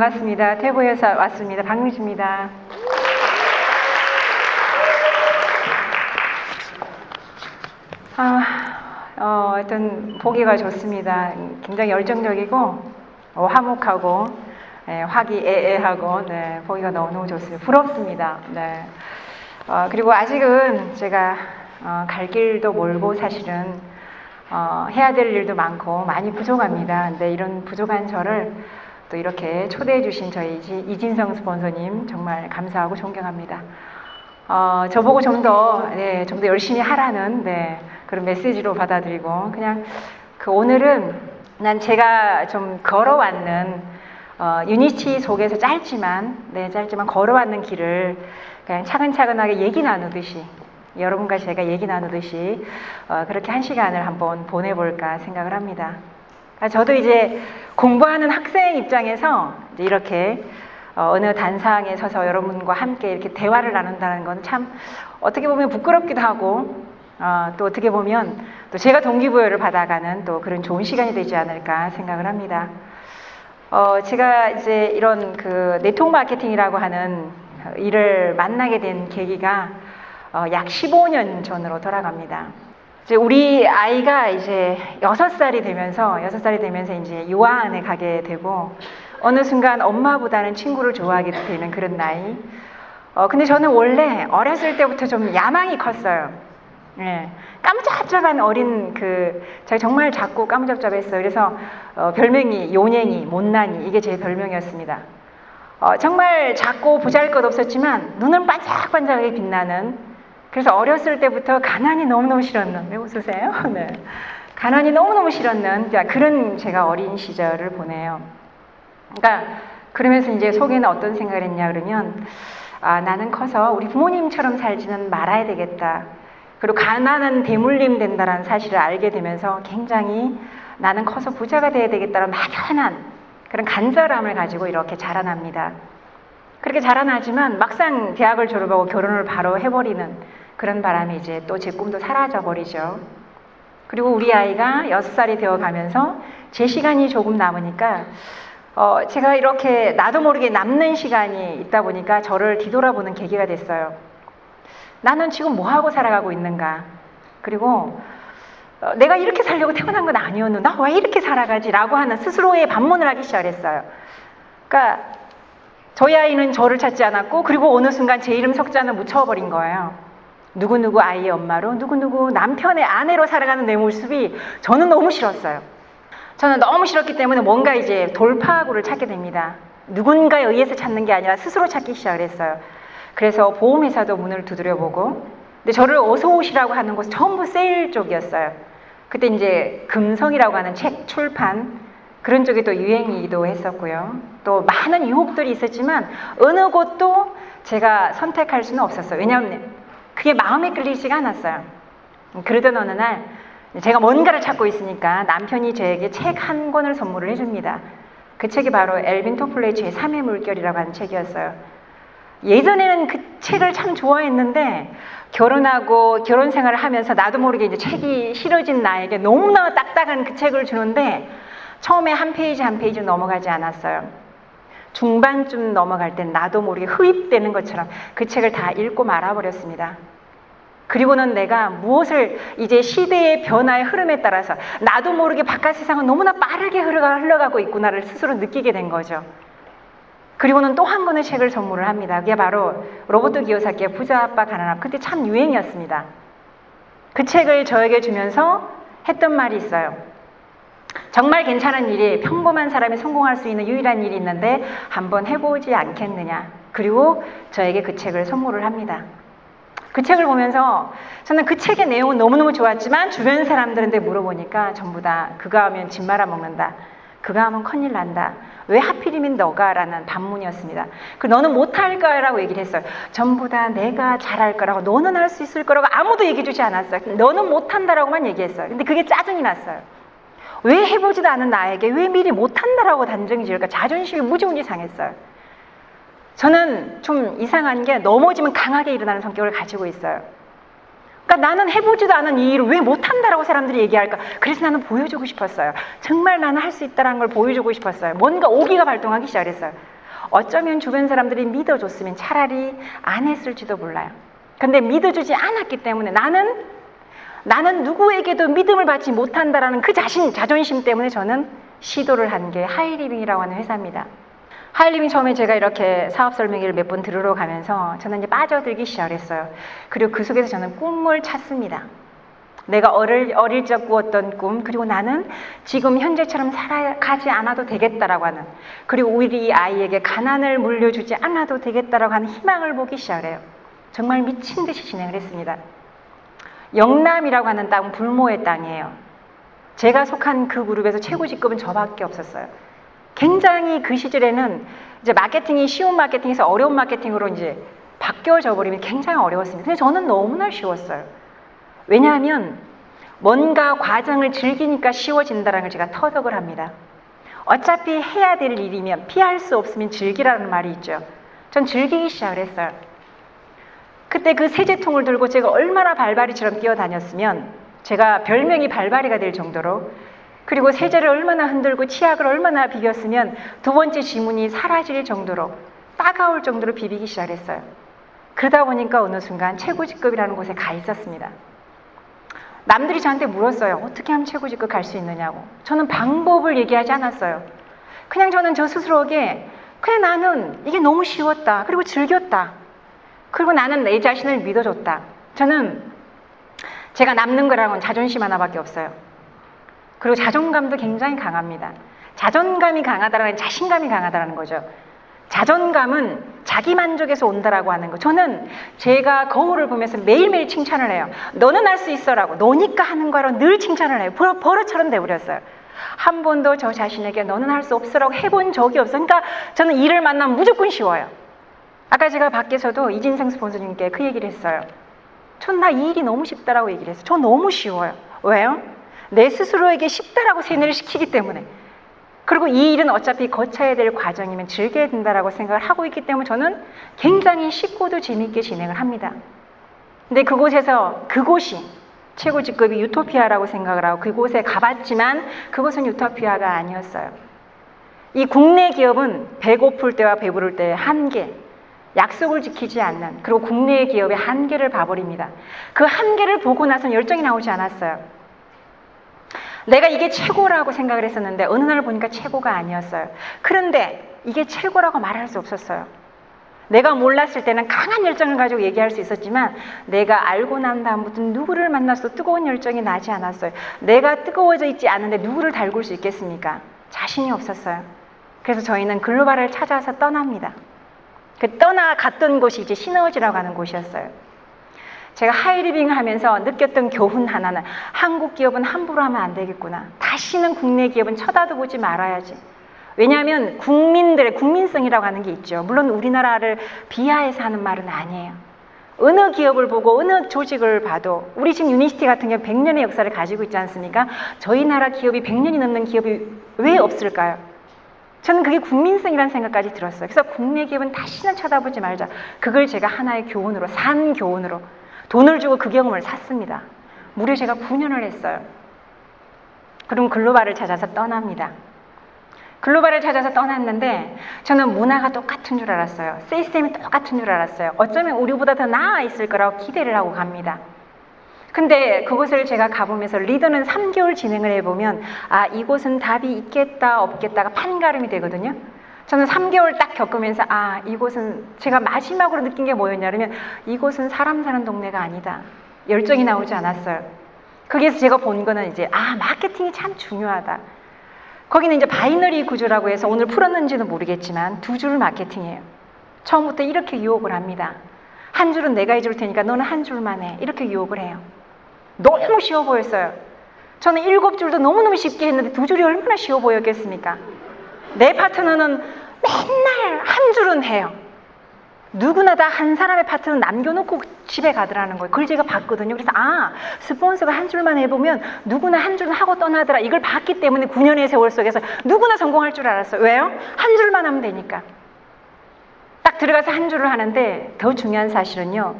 반갑습니다. 태보에서 왔습니다. 박미주입니다. 하여튼 보기가 좋습니다. 굉장히 열정적이고 화목하고 화기애애하고 보기가 너무 좋습니다. 부럽습니다. 그리고 아직은 제가 갈 길도 멀고 사실은 해야 될 일도 많고 많이 부족합니다. 근데 이런 부족한 저를 또 이렇게 초대해 주신 저희 이진성 스폰서님 정말 감사하고 존경합니다. 저보고 좀 더 열심히 하라는 그런 메시지로 받아들이고 그냥 오늘은 제가 좀 걸어왔는 유니티 속에서 짧지만 걸어왔는 길을 그냥 차근차근하게 얘기 나누듯이 여러분과 제가 얘기 나누듯이 그렇게 한 시간을 한번 보내볼까 생각을 합니다. 저도 이제 공부하는 학생 입장에서 이제 이렇게 어느 단상에 서서 여러분과 함께 이렇게 대화를 나눈다는 건 참 어떻게 보면 부끄럽기도 하고 또 어떻게 보면 또 제가 동기부여를 받아가는 또 그런 좋은 시간이 되지 않을까 생각을 합니다. 제가 이제 이런 네트워크 마케팅이라고 하는 일을 만나게 된 계기가 약 15년 전으로 돌아갑니다. 이제 우리 아이가 이제 6살이 되면서 이제 유아원에 가게 되고 어느 순간 엄마보다는 친구를 좋아하게 되는 그런 나이. 근데 저는 원래 어렸을 때부터 좀 야망이 컸어요. 까무잡잡한 어린 제가 정말 작고 까무잡잡했어요. 그래서 별명이 요냉이, 못난이 이게 제 별명이었습니다. 정말 작고 보잘것없었지만 눈은 반짝반짝하게 빛나는 그래서 어렸을 때부터 가난이 너무너무 싫었는 왜 웃으세요? 가난이 너무너무 싫었는 그런 제가 어린 시절을 보내요. 그러면서 이제 속에는 어떤 생각을 했냐 그러면 나는 커서 우리 부모님처럼 살지는 말아야 되겠다. 그리고 가난은 대물림 된다는 사실을 알게 되면서 굉장히 나는 커서 부자가 돼야 되겠다는 막연한 그런 간절함을 가지고 이렇게 자라납니다. 그렇게 자라나지만 막상 대학을 졸업하고 결혼을 바로 해버리는 그런 바람에 이제 또 제 꿈도 사라져 버리죠. 그리고 우리 아이가 6살이 되어 가면서 제 시간이 조금 남으니까 제가 이렇게 나도 모르게 남는 시간이 있다 보니까 저를 뒤돌아보는 계기가 됐어요. 나는 지금 뭐하고 살아가고 있는가? 그리고 내가 이렇게 살려고 태어난 건 아니었는데 나 왜 이렇게 살아가지? 라고 하는 스스로의 반문을 하기 시작했어요. 그러니까 저희 아이는 저를 찾지 않았고 그리고 어느 순간 제 이름 석자는 묻혀버린 거예요. 누구누구 아이의 엄마로 누구누구 남편의 아내로 살아가는 내 모습이 저는 너무 싫었어요. 저는 너무 싫었기 때문에 뭔가 이제 돌파구를 찾게 됩니다. 누군가에 의해서 찾는 게 아니라 스스로 찾기 시작을 했어요. 그래서 보험회사도 문을 두드려보고 근데 저를 어서 오시라고 하는 곳은 전부 세일 쪽이었어요. 그때 이제 금성이라고 하는 책 출판 그런 쪽이 또 유행이기도 했었고요. 또 많은 유혹들이 있었지만 어느 곳도 제가 선택할 수는 없었어요. 왜냐하면 그게 마음에 끌리지가 않았어요. 그러던 어느 날 제가 뭔가를 찾고 있으니까 남편이 저에게 책 한 권을 선물을 해줍니다. 그 책이 바로 엘빈 토플러의 제3의 물결이라고 하는 책이었어요. 예전에는 그 책을 참 좋아했는데 결혼하고 결혼 생활을 하면서 나도 모르게 이제 책이 싫어진 나에게 너무나 딱딱한 그 책을 주는데 처음에 한 페이지 한 페이지 넘어가지 않았어요. 중반쯤 넘어갈 땐 나도 모르게 흡입되는 것처럼 그 책을 다 읽고 말아버렸습니다. 그리고는 내가 무엇을 이제 시대의 변화의 흐름에 따라서 나도 모르게 바깥 세상은 너무나 빠르게 흘러가고 있구나를 스스로 느끼게 된 거죠. 그리고는 또 한 권의 책을 선물을 합니다. 그게 바로 로버트 기요사키의 부자 아빠 가난 아빠. 그때 참 유행이었습니다. 그 책을 저에게 주면서 했던 말이 있어요. 정말 괜찮은 일이 평범한 사람이 성공할 수 있는 유일한 일이 있는데 한번 해보지 않겠느냐. 그리고 저에게 그 책을 선물을 합니다. 그 책을 보면서 저는 그 책의 내용은 너무너무 좋았지만 주변 사람들한테 물어보니까 전부 다 그거 하면 집 말아먹는다. 그거 하면 큰일 난다. 왜 하필이면 너가? 라는 반문이었습니다. 너는 못할 거라고 얘기를 했어요. 전부 다 내가 잘할 거라고 너는 할 수 있을 거라고 아무도 얘기해 주지 않았어요. 너는 못한다라고만 얘기했어요. 근데 그게 짜증이 났어요. 왜 해보지도 않은 나에게 왜 미리 못한다라고 단정이 지을까? 자존심이 무지무지 상했어요. 저는 좀 이상한 게 넘어지면 강하게 일어나는 성격을 가지고 있어요. 그러니까 나는 해보지도 않은 이 일을 왜 못한다라고 사람들이 얘기할까? 그래서 나는 보여주고 싶었어요. 정말 나는 할 수 있다는 걸 보여주고 싶었어요. 뭔가 오기가 발동하기 시작했어요. 어쩌면 주변 사람들이 믿어줬으면 차라리 안 했을지도 몰라요. 근데 믿어주지 않았기 때문에 나는 누구에게도 믿음을 받지 못한다라는 그 자존심 때문에 저는 시도를 한 게 하이리빙이라고 하는 회사입니다. 하이리빙 처음에 제가 이렇게 사업 설명회를 몇 번 들으러 가면서 저는 이제 빠져들기 시작했어요. 그리고 그 속에서 저는 꿈을 찾습니다. 내가 어릴 적 꾸었던 꿈, 그리고 나는 지금 현재처럼 살아가지 않아도 되겠다라고 하는, 그리고 우리 아이에게 가난을 물려주지 않아도 되겠다라고 하는 희망을 보기 시작해요. 정말 미친 듯이 진행을 했습니다. 영남이라고 하는 땅은 불모의 땅이에요. 제가 속한 그 그룹에서 최고 직급은 저밖에 없었어요. 굉장히 그 시절에는 이제 마케팅이 쉬운 마케팅에서 어려운 마케팅으로 이제 바뀌어져 버리면 굉장히 어려웠습니다. 근데 저는 너무나 쉬웠어요. 왜냐하면 뭔가 과정을 즐기니까 쉬워진다는 걸 제가 터득을 합니다. 어차피 해야 될 일이면 피할 수 없으면 즐기라는 말이 있죠. 전 즐기기 시작을 했어요. 그때 그 세제통을 들고 제가 얼마나 발바리처럼 뛰어다녔으면 제가 별명이 발바리가 될 정도로, 그리고 세제를 얼마나 흔들고 치약을 얼마나 비볐으면 두 번째 지문이 사라질 정도로 따가울 정도로 비비기 시작했어요. 그러다 보니까 어느 순간 최고 직급이라는 곳에 가 있었습니다. 남들이 저한테 물었어요. 어떻게 하면 최고 직급 갈 수 있느냐고. 저는 방법을 얘기하지 않았어요. 그냥 저는 저 스스로에게 그냥 나는 이게 너무 쉬웠다. 그리고 즐겼다. 그리고 나는 내 자신을 믿어줬다. 저는 제가 남는 거랑은 자존심 하나밖에 없어요. 그리고 자존감도 굉장히 강합니다. 자존감이 강하다는 건 자신감이 강하다는 거죠. 자존감은 자기 만족에서 온다라고 하는 거. 저는 제가 거울을 보면서 매일매일 칭찬을 해요. 너는 할 수 있어라고. 너니까 하는 거라고 늘 칭찬을 해요. 버릇처럼 돼버렸어요. 한 번도 저 자신에게 너는 할 수 없어라고 해본 적이 없어요. 그러니까 저는 일을 만나면 무조건 쉬워요. 아까 제가 밖에서도 이진생 스폰서님께 그 얘기를 했어요. 전 나 이 일이 너무 쉽다라고 얘기를 했어요. 저 너무 쉬워요. 왜요? 내 스스로에게 쉽다라고 세뇌를 시키기 때문에. 그리고 이 일은 어차피 거쳐야 될 과정이면 즐겨야 된다라고 생각을 하고 있기 때문에 저는 굉장히 쉽고도 재미있게 진행을 합니다. 근데 그곳이 최고 직급이 유토피아라고 생각을 하고 그곳에 가봤지만 그것은 유토피아가 아니었어요. 이 국내 기업은 배고플 때와 배부를 때의 한계, 약속을 지키지 않는, 그리고 국내 기업의 한계를 봐버립니다. 그 한계를 보고 나서는 열정이 나오지 않았어요. 내가 이게 최고라고 생각을 했었는데 어느 날 보니까 최고가 아니었어요. 그런데 이게 최고라고 말할 수 없었어요. 내가 몰랐을 때는 강한 열정을 가지고 얘기할 수 있었지만 내가 알고 난 다음부터 누구를 만나서 뜨거운 열정이 나지 않았어요. 내가 뜨거워져 있지 않은데 누구를 달굴 수 있겠습니까? 자신이 없었어요. 그래서 저희는 글로벌을 찾아서 떠납니다. 그 떠나갔던 곳이 이제 시너지라고 하는 곳이었어요. 제가 하이리빙을 하면서 느꼈던 교훈 하나는 한국 기업은 함부로 하면 안 되겠구나. 다시는 국내 기업은 쳐다도 보지 말아야지. 왜냐하면 국민들의 국민성이라고 하는 게 있죠. 물론 우리나라를 비하해서 하는 말은 아니에요. 어느 기업을 보고 어느 조직을 봐도 우리 지금 유니시티 같은 경우 100년의 역사를 가지고 있지 않습니까? 저희 나라 기업이 100년이 넘는 기업이 왜 없을까요? 저는 그게 국민성이라는 생각까지 들었어요. 그래서 국내 기업은 다시는 쳐다보지 말자. 그걸 제가 하나의 교훈으로, 산 교훈으로 돈을 주고 그 경험을 샀습니다. 무려 제가 9년을 했어요. 그럼 글로벌을 찾아서 떠납니다. 글로벌을 찾아서 떠났는데 저는 문화가 똑같은 줄 알았어요. 시스템이 똑같은 줄 알았어요. 어쩌면 우리보다 더 나아 있을 거라고 기대를 하고 갑니다. 근데 그곳을 제가 가보면서 리더는 3개월 진행을 해보면 아, 이곳은 답이 있겠다 없겠다가 판가름이 되거든요. 저는 3개월 딱 겪으면서 아, 이곳은 제가 마지막으로 느낀 게 뭐였냐면 이곳은 사람 사는 동네가 아니다. 열정이 나오지 않았어요. 거기에서 제가 본 거는 이제 아, 마케팅이 참 중요하다. 거기는 이제 바이너리 구조라고 해서 오늘 풀었는지는 모르겠지만 두 줄 마케팅이에요. 처음부터 이렇게 유혹을 합니다. 한 줄은 내가 해줄 테니까 너는 한 줄만 해. 이렇게 유혹을 해요. 너무 쉬워 보였어요. 저는 7줄도 너무너무 쉽게 했는데 2줄이 얼마나 쉬워 보였겠습니까? 내 파트너는 맨날 한 줄은 해요. 누구나 다 한 사람의 파트는 남겨놓고 집에 가더라는 거예요. 그걸 제가 봤거든요. 그래서 아, 스폰서가 한 줄만 해보면 누구나 한 줄은 하고 떠나더라. 이걸 봤기 때문에 9년의 세월 속에서 누구나 성공할 줄 알았어요. 왜요? 한 줄만 하면 되니까. 딱 들어가서 한 줄을 하는데 더 중요한 사실은요.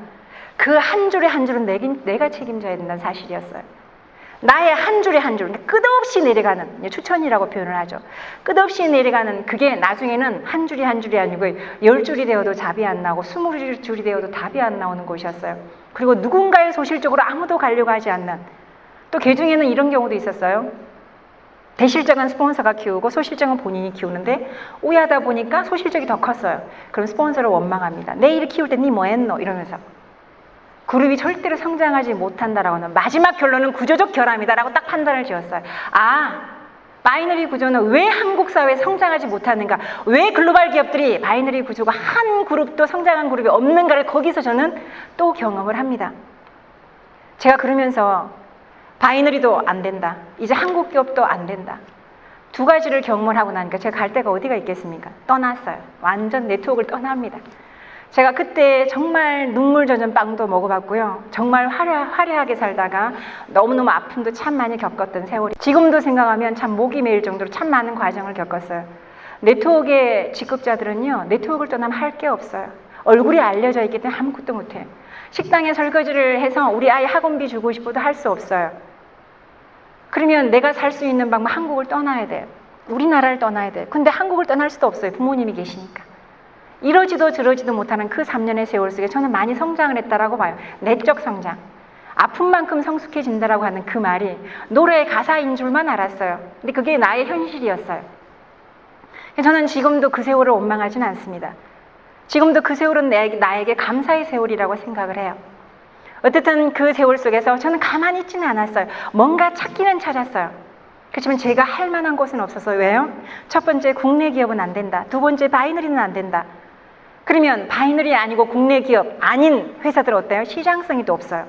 그 한 줄의 한 줄은 내가 책임져야 된다는 사실이었어요. 나의 한 줄에 한 줄, 끝없이 내려가는, 추천이라고 표현을 하죠. 끝없이 내려가는 그게 나중에는 한 줄이 한 줄이 아니고 10줄이 되어도 답이 안 나오고 20줄이 되어도 답이 안 나오는 곳이었어요. 그리고 누군가의 소실적으로 아무도 가려고 하지 않는, 또 그 중에는 이런 경우도 있었어요. 대실적은 스폰서가 키우고 소실적은 본인이 키우는데 오해하다 보니까 소실적이 더 컸어요. 그럼 스폰서를 원망합니다. 내 일 키울 때 니 뭐 했노? 이러면서. 그룹이 절대로 성장하지 못한다라고 하는 마지막 결론은 구조적 결함이다라고 딱 판단을 지었어요. 아, 바이너리 구조는 왜 한국 사회에 성장하지 못하는가? 왜 글로벌 기업들이 바이너리 구조가 한 그룹도 성장한 그룹이 없는가를 거기서 저는 또 경험을 합니다. 제가 그러면서 바이너리도 안 된다. 이제 한국 기업도 안 된다. 두 가지를 경험을 하고 나니까 제가 갈 데가 어디가 있겠습니까? 떠났어요. 완전 네트워크를 떠납니다. 제가 그때 정말 눈물 젖은 빵도 먹어봤고요. 정말 화려하게 살다가 너무너무 아픔도 참 많이 겪었던 세월이, 지금도 생각하면 참 목이 메일 정도로 참 많은 과정을 겪었어요. 네트워크의 직급자들은요, 네트워크를 떠나면 할 게 없어요. 얼굴이 알려져 있기 때문에 아무것도 못해요. 식당에 설거지를 해서 우리 아이 학원비 주고 싶어도 할 수 없어요. 그러면 내가 살 수 있는 방법, 한국을 떠나야 돼요. 우리나라를 떠나야 돼요. 근데 한국을 떠날 수도 없어요. 부모님이 계시니까. 이러지도 저러지도 못하는 그 3년의 세월 속에 저는 많이 성장을 했다라고 봐요. 내적 성장. 아픈 만큼 성숙해진다라고 하는 그 말이 노래의 가사인 줄만 알았어요. 근데 그게 나의 현실이었어요. 저는 지금도 그 세월을 원망하지는 않습니다. 지금도 그 세월은 나에게 감사의 세월이라고 생각을 해요. 어쨌든 그 세월 속에서 저는 가만히 있지는 않았어요. 뭔가 찾기는 찾았어요. 그렇지만 제가 할 만한 곳은 없어서. 왜요? 첫 번째, 국내 기업은 안 된다. 두 번째, 바이너리는 안 된다. 그러면 바이너리 아니고 국내 기업 아닌 회사들 어때요? 시장성이 또 없어요.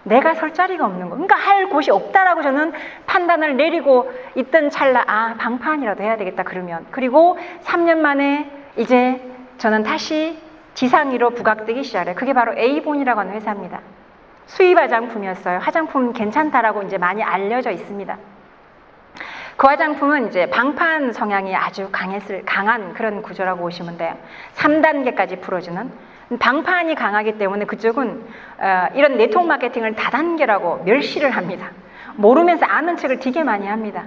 내가 설 자리가 없는 거. 그러니까 할 곳이 없다라고 저는 판단을 내리고 있던 찰나, 아, 방판이라도 해야 되겠다 그러면. 그리고 3년 만에 이제 저는 다시 지상위로 부각되기 시작해요. 그게 바로 에이본이라고 하는 회사입니다. 수입 화장품이었어요. 화장품 괜찮다라고 이제 많이 알려져 있습니다. 그 화장품은 이제 방판 성향이 아주 강한 그런 구조라고 보시면 돼요. 3단계까지 풀어주는. 방판이 강하기 때문에 그쪽은 이런 네트워크 마케팅을 다단계라고 멸시를 합니다. 모르면서 아는 척을 되게 많이 합니다.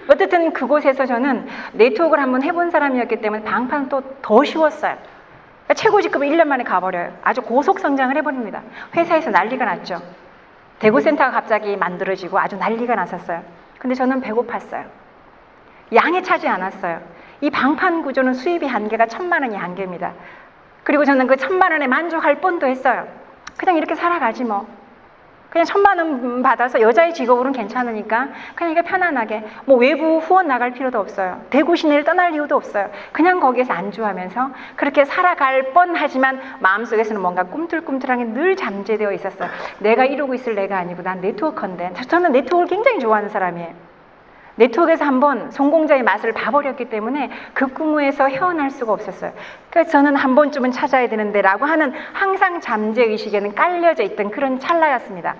어쨌든 그곳에서 저는 네트워크를 한번 해본 사람이었기 때문에 방판은 또 더 쉬웠어요. 그러니까 최고 직급을 1년 만에 가버려요. 아주 고속 성장을 해버립니다. 회사에서 난리가 났죠. 대구센터가 갑자기 만들어지고 아주 난리가 났었어요. 근데 저는 배고팠어요. 양에 차지 않았어요. 이 방판 구조는 수입이 한계가 1,000만 원이 한계입니다. 그리고 저는 그 1,000만 원에 만족할 뻔도 했어요. 그냥 이렇게 살아가지 뭐. 그냥 1,000만 원 받아서 여자의 직업으로는 괜찮으니까 그냥 이게 편안하게 뭐 외부 후원 나갈 필요도 없어요. 대구 시내를 떠날 이유도 없어요. 그냥 거기에서 안주하면서 그렇게 살아갈 뻔하지만 마음속에서는 뭔가 꿈틀꿈틀한 게 늘 잠재되어 있었어요. 내가 이러고 있을 내가 아니고 난 네트워커인데. 저는 네트워크를 굉장히 좋아하는 사람이에요. 네트워크에서 한번 성공자의 맛을 봐버렸기 때문에 그 꿈에서 헤어날 수가 없었어요. 그래서 저는 한 번쯤은 찾아야 되는데 라고 하는 항상 잠재의식에는 깔려져 있던 그런 찰나였습니다.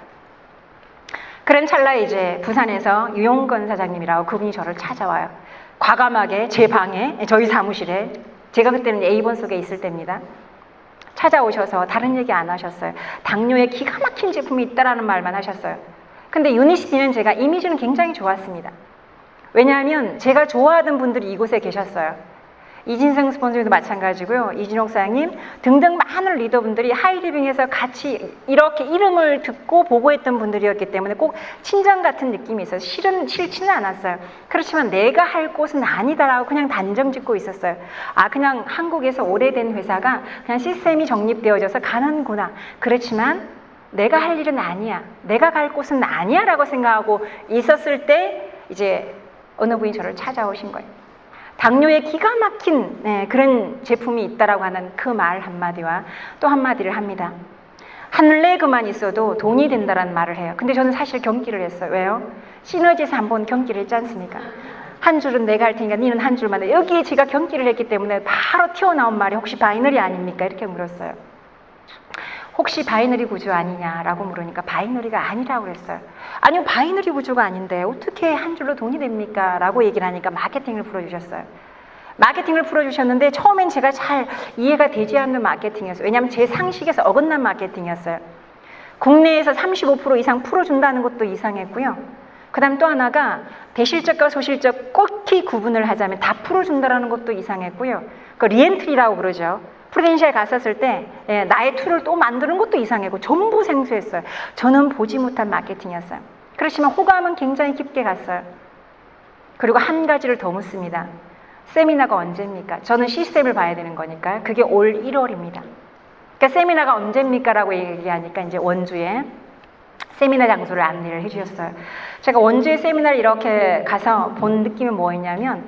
그런 찰나에 이제 부산에서 유용건 사장님이라고 그분이 저를 찾아와요. 과감하게 제 방에, 저희 사무실에, 제가 그때는 A본 속에 있을 때입니다. 찾아오셔서 다른 얘기 안 하셨어요. 당뇨에 기가 막힌 제품이 있다라는 말만 하셨어요. 근데 유니시티는 제가 이미지는 굉장히 좋았습니다. 왜냐하면 제가 좋아하던 분들이 이곳에 계셨어요. 이진성 스폰서도 마찬가지고요. 이진옥 사장님 등등 많은 리더분들이 하이리빙에서 같이 이렇게 이름을 듣고 보고했던 분들이었기 때문에 꼭 친정 같은 느낌이 있어요. 싫지는 않았어요. 그렇지만 내가 할 곳은 아니다라고 그냥 단정 짓고 있었어요. 아, 그냥 한국에서 오래된 회사가 그냥 시스템이 정립되어져서 가는구나. 그렇지만 내가 할 일은 아니야. 내가 갈 곳은 아니야 라고 생각하고 있었을 때 이제 어느 분이 저를 찾아오신 거예요. 당뇨에 기가 막힌 그런 제품이 있다라고 하는 그 말 한마디와 또 한마디를 합니다. 하늘내그만 있어도 돈이 된다라는 말을 해요. 근데 저는 사실 경기를 했어요. 왜요? 시너지에서 한번 경기를 했지 않습니까? 한 줄은 내가 할 테니까 니는 한 줄만 해. 여기에 제가 경기를 했기 때문에 바로 튀어나온 말이 혹시 바이너리 아닙니까? 이렇게 물었어요. 혹시 바이너리 구조 아니냐라고 물으니까 바이너리가 아니라고 그랬어요. 아니요, 바이너리 구조가 아닌데 어떻게 한 줄로 돈이 됩니까? 라고 얘기를 하니까 마케팅을 풀어주셨어요. 마케팅을 풀어주셨는데 처음엔 제가 잘 이해가 되지 않는 마케팅이었어요. 왜냐하면 제 상식에서 어긋난 마케팅이었어요. 국내에서 35% 이상 풀어준다는 것도 이상했고요. 그 다음 또 하나가 대실적과 소실적 꼭 구분을 하자면 다 풀어준다라는 것도 이상했고요. 그 리엔트리라고 그러죠. 프루덴셜 갔었을 때 나의 툴을 또 만드는 것도 이상했고 전부 생소했어요. 저는 보지 못한 마케팅이었어요. 그렇지만 호감은 굉장히 깊게 갔어요. 그리고 한 가지를 더 묻습니다. 세미나가 언제입니까? 저는 시스템을 봐야 되는 거니까요. 그게 올 1월입니다. 그러니까 세미나가 언제입니까? 라고 얘기하니까 이제 원주에 세미나 장소를 안내를 해주셨어요. 제가 원주에 세미나를 이렇게 가서 본 느낌이 뭐였냐면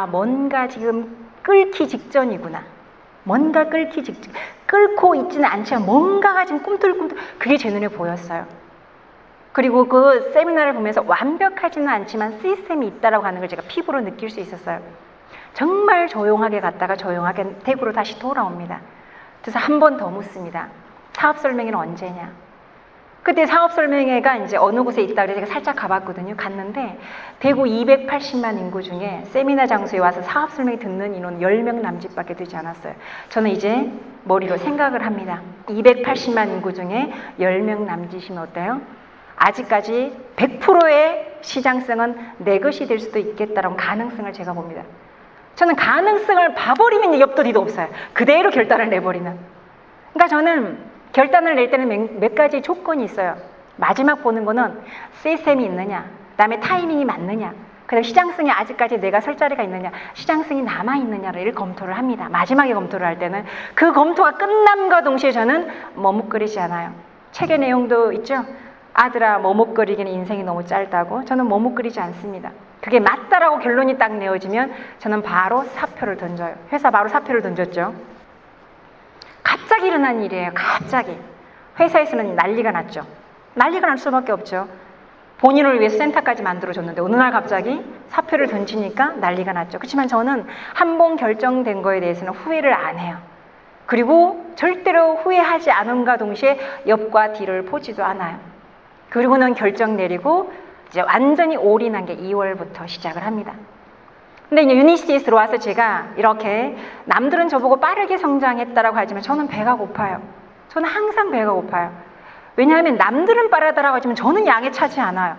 뭔가 지금 끓기 직전이구나. 뭔가 끓기 직전. 끓고 있지는 않지만 뭔가가 지금 꿈틀꿈틀 그게 제 눈에 보였어요. 그리고 그 세미나를 보면서 완벽하지는 않지만 시스템이 있다라고 하는 걸 제가 피부로 느낄 수 있었어요. 정말 조용하게 갔다가 조용하게 대구로 다시 돌아옵니다. 그래서 한 번 더 묻습니다. 사업 설명회는 언제냐? 그때 사업 설명회가 이제 어느 곳에 있다 그래서 제가 살짝 가봤거든요. 갔는데 대구 280만 인구 중에 세미나 장소에 와서 사업 설명회 듣는 인원 10명 남짓밖에 되지 않았어요. 저는 이제 머리로 생각을 합니다. 280만 인구 중에 10명 남짓이면 어때요? 아직까지 100%의 시장성은 내 것이 될 수도 있겠다라는 가능성을 제가 봅니다. 저는 가능성을 봐버리면 옆도 뒤도 없어요. 그대로 결단을 내버리는. 그러니까 저는 결단을 낼 때는 몇 가지 조건이 있어요. 마지막 보는 거는 시스템이 있느냐, 그 다음에 타이밍이 맞느냐, 그 다음에 시장성이 아직까지 내가 설 자리가 있느냐, 시장성이 남아있느냐를 검토를 합니다. 마지막에 검토를 할 때는 그 검토가 끝남과 동시에 저는 머뭇거리지 않아요. 책의 내용도 있죠. 아들아 머뭇거리기는 인생이 너무 짧다고. 저는 머뭇거리지 않습니다. 그게 맞다라고 결론이 딱 내어지면 저는 바로 사표를 던져요. 회사 바로 사표를 던졌죠. 갑자기 일어난 일이에요. 갑자기. 회사에서는 난리가 났죠. 난리가 날 수밖에 없죠. 본인을 위해서 센터까지 만들어줬는데 어느 날 갑자기 사표를 던지니까 난리가 났죠. 그렇지만 저는 한 번 결정된 거에 대해서는 후회를 안 해요. 그리고 절대로 후회하지 않음과 동시에 옆과 뒤를 보지도 않아요. 그리고는 결정 내리고 이제 완전히 올인한 게 2월부터 시작을 합니다. 근데 이제 유니시티에 들어와서 제가 이렇게 남들은 저보고 빠르게 성장했다라고 하지만 저는 배가 고파요. 저는 항상 배가 고파요. 왜냐하면 남들은 빠르다라고 하지만 저는 양에 차지 않아요.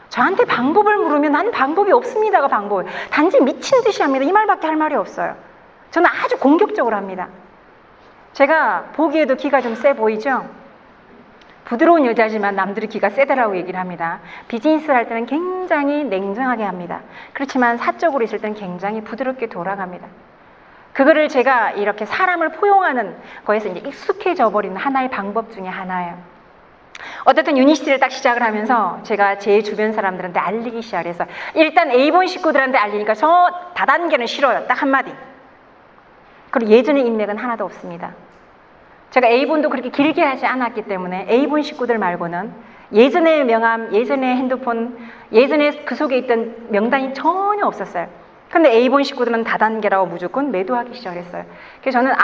저한테 방법을 물으면 나는 방법이 없습니다가 방법. 단지 미친 듯이 합니다. 이 말밖에 할 말이 없어요. 저는 아주 공격적으로 합니다. 제가 보기에도 기가 좀 세 보이죠? 부드러운 여자지만 남들이 기가 세다라고 얘기를 합니다. 비즈니스를 할 때는 굉장히 냉정하게 합니다. 그렇지만 사적으로 있을 때는 굉장히 부드럽게 돌아갑니다. 그거를 제가 이렇게 사람을 포용하는 거에서 이제 익숙해져 버리는 하나의 방법 중에 하나예요. 어쨌든 유니시티를 딱 시작을 하면서 제가 제 주변 사람들한테 알리기 시작해서 일단 A본 식구들한테 알리니까 저 다단계는 싫어요. 딱 한마디. 그리고 예전의 인맥은 하나도 없습니다. 제가 A본도 그렇게 길게 하지 않았기 때문에 A본 식구들 말고는 예전의 명함, 예전의 핸드폰, 예전에 그 속에 있던 명단이 전혀 없었어요. 근데 A본 식구들은 다단계라고 무조건 매도하기 시작했어요. 그래서 저는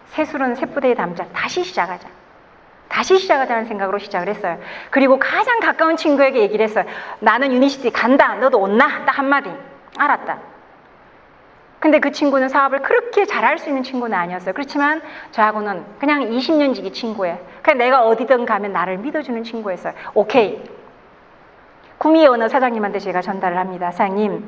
새술은 새부대에 담자. 다시 시작하자. 다시 시작하자는 생각으로 시작을 했어요. 그리고 가장 가까운 친구에게 얘기를 했어요. 나는 유니시티 간다. 너도 온나? 딱 한마디. 알았다. 근데 그 친구는 사업을 그렇게 잘할 수 있는 친구는 아니었어요. 그렇지만 저하고는 그냥 20년 지기 친구예요. 그냥 내가 어디든 가면 나를 믿어주는 친구였어요. 오케이. 구미의 어느 사장님한테 제가 전달을 합니다. 사장님,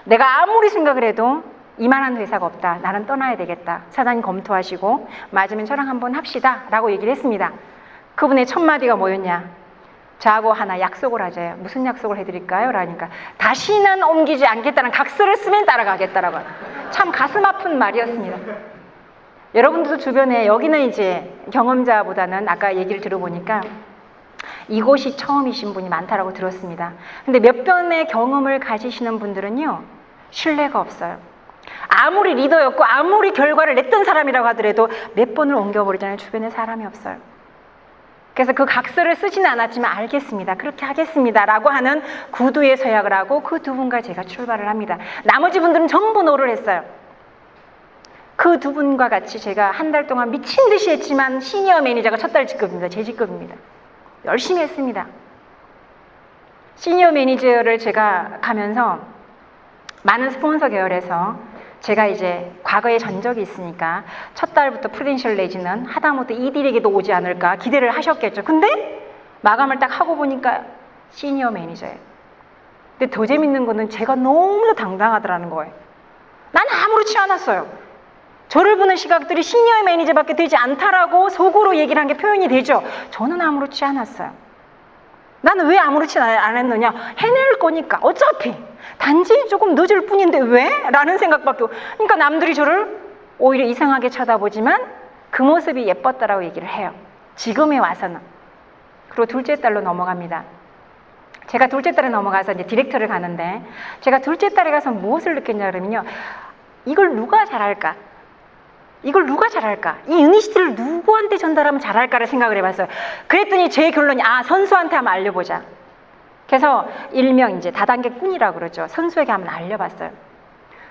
내가 아무리 생각을 해도 이만한 회사가 없다. 나는 떠나야 되겠다. 사장님 검토하시고 맞으면 저랑 한번 합시다. 라고 얘기를 했습니다. 그분의 첫 마디가 뭐였냐? 저하고 하나 약속을 하자요. 무슨 약속을 해드릴까요? 라니까 다시는 옮기지 않겠다는 각서를 쓰면 따라가겠다라고. 참 가슴 아픈 말이었습니다. 여러분들도 주변에 여기는 이제 경험자보다는 아까 얘기를 들어보니까 이곳이 처음이신 분이 많다라고 들었습니다. 근데 몇 번의 경험을 가지시는 분들은요, 신뢰가 없어요. 아무리 리더였고 아무리 결과를 냈던 사람이라고 하더라도 몇 번을 옮겨버리잖아요. 주변에 사람이 없어요. 그래서 그 각서를 쓰지는 않았지만 알겠습니다. 그렇게 하겠습니다. 라고 하는 구두에 서약을 하고 그 두 분과 제가 출발을 합니다. 나머지 분들은 전부 노를 했어요. 그 두 분과 같이 제가 한 달 동안 미친 듯이 했지만 시니어 매니저가 첫 달 직급입니다. 제 직급입니다. 열심히 했습니다. 시니어 매니저를 제가 가면서 많은 스폰서 계열에서 제가 이제 과거에 전적이 있으니까 첫 달부터 프루덴셜 내지는 하다못해 이딜에게도 오지 않을까 기대를 하셨겠죠. 근데 마감을 딱 하고 보니까 시니어 매니저예요. 근데 더 재밌는 거는 제가 너무나 당당하더라는 거예요. 난 아무렇지 않았어요. 저를 보는 시각들이 시니어 매니저밖에 되지 않다라고 속으로 얘기를 한 게 표현이 되죠. 저는 아무렇지 않았어요. 나는 왜 아무렇지 안 했느냐? 해낼 거니까. 어차피 단지 조금 늦을 뿐인데 왜? 라는 생각밖에. 그러니까 남들이 저를 오히려 이상하게 쳐다보지만 그 모습이 예뻤다라고 얘기를 해요. 지금에 와서는. 그리고 둘째 딸로 넘어갑니다. 제가 둘째 딸에 넘어가서 이제 디렉터를 가는데, 제가 둘째 딸에 가서 무엇을 느꼈냐 그러면요, 이걸 누가 잘할까? 이걸 누가 잘할까? 이 이니시티브를 누구한테 전달하면 잘할까를 생각을 해봤어요. 그랬더니 제 결론이, 선수한테 한번 알려보자. 그래서 일명 이제 다단계 꾼이라고 그러죠. 선수에게 한번 알려봤어요.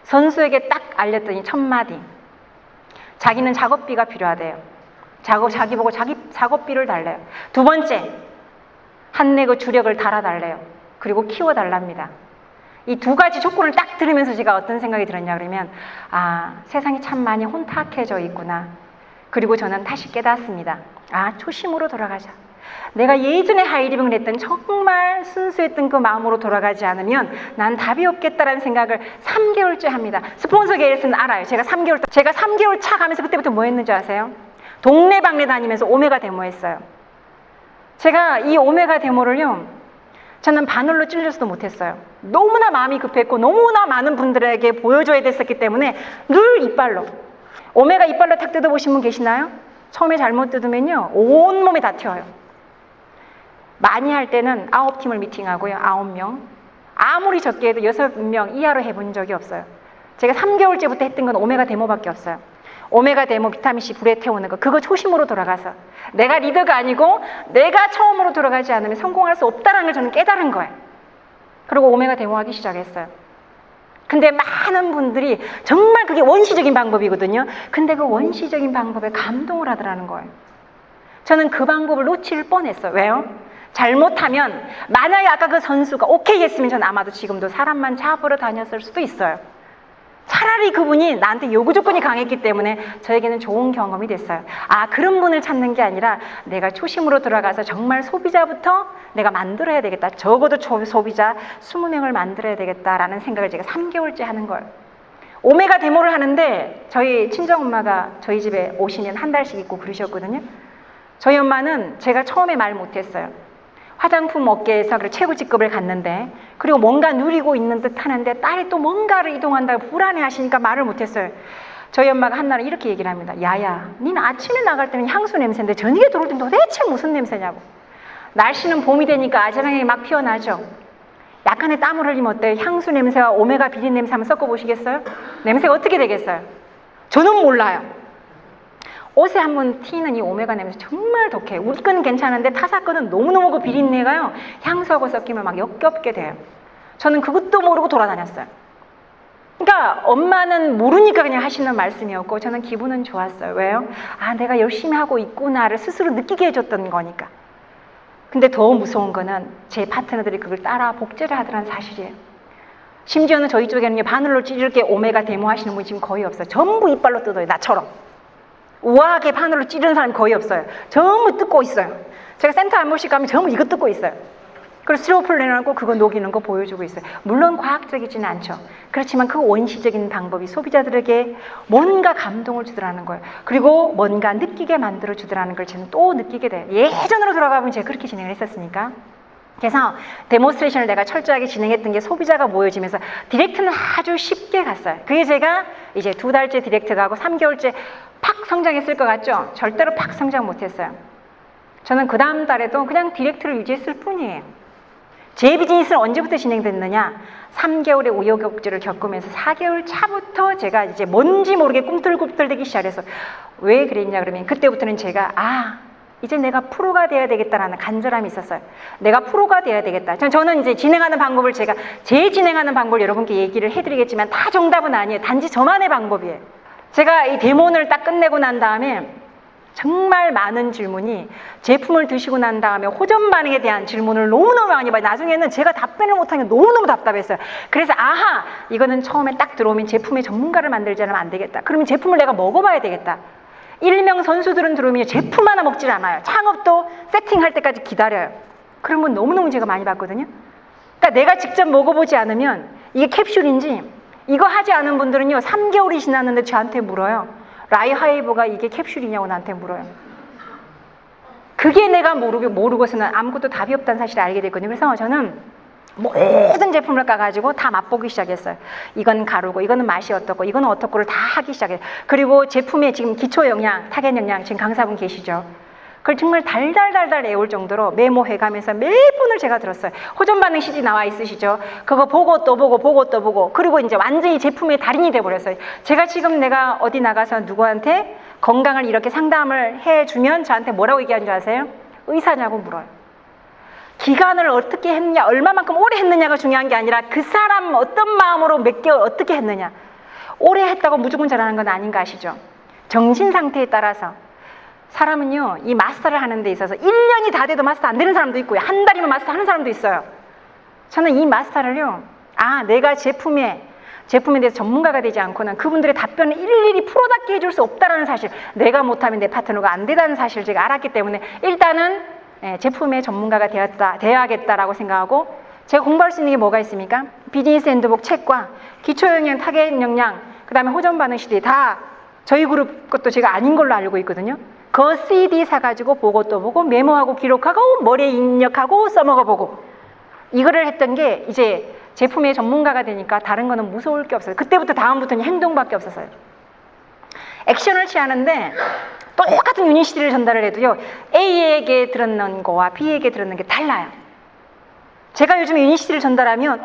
선수에게 딱 알렸더니 첫 마디, 자기는 작업비가 필요하대요. 자기 보고 자기 작업비를 달래요. 두 번째, 한내 주력을 달아달래요. 그리고 키워달랍니다. 이 두 가지 조건을 딱 들으면서 제가 어떤 생각이 들었냐 그러면, 세상이 참 많이 혼탁해져 있구나. 그리고 저는 다시 깨닫습니다. 초심으로 돌아가자. 내가 예전에 하이리빙을 했던 정말 순수했던 그 마음으로 돌아가지 않으면 난 답이 없겠다라는 생각을 3개월째 합니다. 스폰서 계획은 알아요. 제가 3개월 차 가면서 그때부터 뭐 했는지 아세요? 동네방네 다니면서 오메가 데모 했어요. 제가 이 오메가 데모를요, 저는 바늘로 찔려서도 못했어요. 너무나 마음이 급했고 너무나 많은 분들에게 보여줘야 됐었기 때문에 늘 이빨로, 오메가 이빨로 탁 뜯어보신 분 계시나요? 처음에 잘못 뜯으면요 온몸에 다 튀어요. 많이 할 때는 9팀을 미팅하고요, 9명, 아무리 적게 해도 6명 이하로 해본 적이 없어요. 제가 3개월째부터 했던 건 오메가 데모밖에 없어요. 오메가 데모 비타민C 불에 태우는 거, 그거 초심으로 돌아가서 내가 리더가 아니고 내가 처음으로 돌아가지 않으면 성공할 수 없다는 걸 저는 깨달은 거예요. 그리고 오메가 데모 하기 시작했어요. 근데 많은 분들이 정말 그게 원시적인 방법이거든요. 근데 그 원시적인 방법에 감동을 하더라는 거예요. 저는 그 방법을 놓칠 뻔했어요. 왜요? 잘못하면, 만약에 아까 그 선수가 오케이 했으면 저는 아마도 지금도 사람만 잡으러 다녔을 수도 있어요. 차라리 그분이 나한테 요구 조건이 강했기 때문에 저에게는 좋은 경험이 됐어요. 그런 분을 찾는 게 아니라 내가 초심으로 돌아가서 정말 소비자부터 내가 만들어야 되겠다. 적어도 소비자 20명을 만들어야 되겠다라는 생각을 제가 3개월째 하는 거예요. 오메가 데모를 하는데 저희 친정엄마가 저희 집에 오시면 한 달씩 있고 그러셨거든요. 저희 엄마는 제가 처음에 말 못했어요. 화장품 업계에서 최고 직급을 갔는데, 그리고 뭔가 누리고 있는 듯 하는데 딸이 또 뭔가를 이동한다고 불안해 하시니까 말을 못했어요. 저희 엄마가 한날은 이렇게 얘기를 합니다. 야야, 니는 아침에 나갈 때는 향수 냄새인데 저녁에 들어올 때는 도대체 무슨 냄새냐고. 날씨는 봄이 되니까 아지랑이 막 피어나죠. 약간의 땀을 흘리면 어때요? 향수 냄새와 오메가 비린 냄새 한번 섞어보시겠어요? 냄새가 어떻게 되겠어요? 저는 몰라요. 옷에 한번 튀는 이 오메가 냄새 정말 독해요. 우리 거는 괜찮은데 타사 거는 너무너무 그 비린내가요, 향수하고 섞이면 막 역겹게 돼요. 저는 그것도 모르고 돌아다녔어요. 그러니까 엄마는 모르니까 그냥 하시는 말씀이었고 저는 기분은 좋았어요. 왜요? 내가 열심히 하고 있구나를 스스로 느끼게 해줬던 거니까. 근데 더 무서운 거는 제 파트너들이 그걸 따라 복제를 하더라는 사실이에요. 심지어는 저희 쪽에는 바늘로 찌를 게 오메가 데모 하시는 분이 지금 거의 없어요. 전부 이빨로 뜯어요. 나처럼. 우아하게 바늘로 찌르는 사람이 거의 없어요. 전부 뜯고 있어요. 제가 센터 한 번씩 가면 전부 이거 뜯고 있어요. 그리고 스티로폴 그거 녹이는 거 보여주고 있어요. 물론 과학적이지는 않죠. 그렇지만 그 원시적인 방법이 소비자들에게 뭔가 감동을 주더라는 거예요. 그리고 뭔가 느끼게 만들어 주더라는 걸 저는 또 느끼게 돼요. 예전으로 돌아가면 제가 그렇게 진행을 했었으니까. 그래서 데모스트레이션을 내가 철저하게 진행했던 게 소비자가 모여지면서 디렉트는 아주 쉽게 갔어요. 그게 제가 이제 2달째 디렉트 가고 3개월째 팍 성장했을 것 같죠? 절대로 팍 성장 못했어요. 저는 그 다음 달에도 그냥 디렉트를 유지했을 뿐이에요. 제 비즈니스는 언제부터 진행됐느냐? 3개월의 우여곡절을 겪으면서 4개월 차부터 제가 이제 뭔지 모르게 꿈틀꿈틀대기 시작해서, 왜 그랬냐 그러면 그때부터는 제가 이제 내가 프로가 돼야 되겠다라는 간절함이 있었어요. 내가 프로가 돼야 되겠다. 저는 이제 진행하는 방법을 제 진행하는 방법을 여러분께 얘기를 해드리겠지만 다 정답은 아니에요. 단지 저만의 방법이에요. 제가 이 데모를 딱 끝내고 난 다음에 정말 많은 질문이, 제품을 드시고 난 다음에 호전 반응에 대한 질문을 너무너무 많이 봐요. 나중에는 제가 답변을 못하는 게 너무너무 답답했어요. 그래서 이거는 처음에 딱 들어오면 제품의 전문가를 만들지 않으면 안 되겠다. 그러면 제품을 내가 먹어봐야 되겠다. 일명 선수들은 들어오면 제품 하나 먹질 않아요. 창업도 세팅할 때까지 기다려요. 그런 건 너무너무 제가 많이 봤거든요. 그러니까 내가 직접 먹어보지 않으면 이게 캡슐인지, 이거 하지 않은 분들은요 3개월이 지났는데 저한테 물어요. 라이하이브가 이게 캡슐이냐고 나한테 물어요. 그게 내가 모르고서는 아무것도 답이 없다는 사실을 알게 됐거든요. 그래서 저는 모든 제품을 까가지고 다 맛보기 시작했어요. 이건 가루고, 이거는 맛이 어떻고, 이거는 어떻고를 다 하기 시작해요. 그리고 제품에 지금 기초 영양, 타겟 영양 지금 강사분 계시죠? 그걸 정말 달달달달 외울 정도로 메모해가면서 몇 분을 제가 들었어요. 호전 반응 CG 나와 있으시죠? 그거 보고 또 보고 보고 또 보고, 그리고 이제 완전히 제품의 달인이 돼버렸어요. 제가 지금 내가 어디 나가서 누구한테 건강을 이렇게 상담을 해주면 저한테 뭐라고 얘기하는 줄 아세요? 의사냐고 물어요. 기간을 어떻게 했느냐, 얼마만큼 오래 했느냐가 중요한 게 아니라 그 사람 어떤 마음으로 몇 개월 어떻게 했느냐. 오래 했다고 무조건 잘하는 건 아닌 거 아시죠? 정신 상태에 따라서 사람은요 이 마스터를 하는 데 있어서 1년이 다 돼도 마스터 안 되는 사람도 있고요, 한 달이면 마스터 하는 사람도 있어요. 저는 이 마스터를요, 내가 제품에 대해서 전문가가 되지 않고는 그분들의 답변을 일일이 프로답게 해줄 수 없다는 사실, 내가 못하면 내 파트너가 안 된다는 사실을 제가 알았기 때문에 일단은 제품의 전문가가 되어야겠다라고 생각하고, 제가 공부할 수 있는 게 뭐가 있습니까? 비즈니스 핸드북 책과 기초영양, 타겟 영양, 그 다음에 호전 반응 CD 다 저희 그룹 것도 제가 아닌 걸로 알고 있거든요. 그 CD 사가지고 보고 또 보고 메모하고 기록하고 머리에 입력하고 써먹어보고, 이거를 했던 게 이제 제품의 전문가가 되니까 다른 거는 무서울 게 없어요. 그때부터 다음부터는 행동밖에 없었어요. 액션을 취하는데 똑같은 유니시티를 전달을 해도요 A에게 들었는 거와 B에게 들었는 게 달라요. 제가 요즘에 유니시티를 전달하면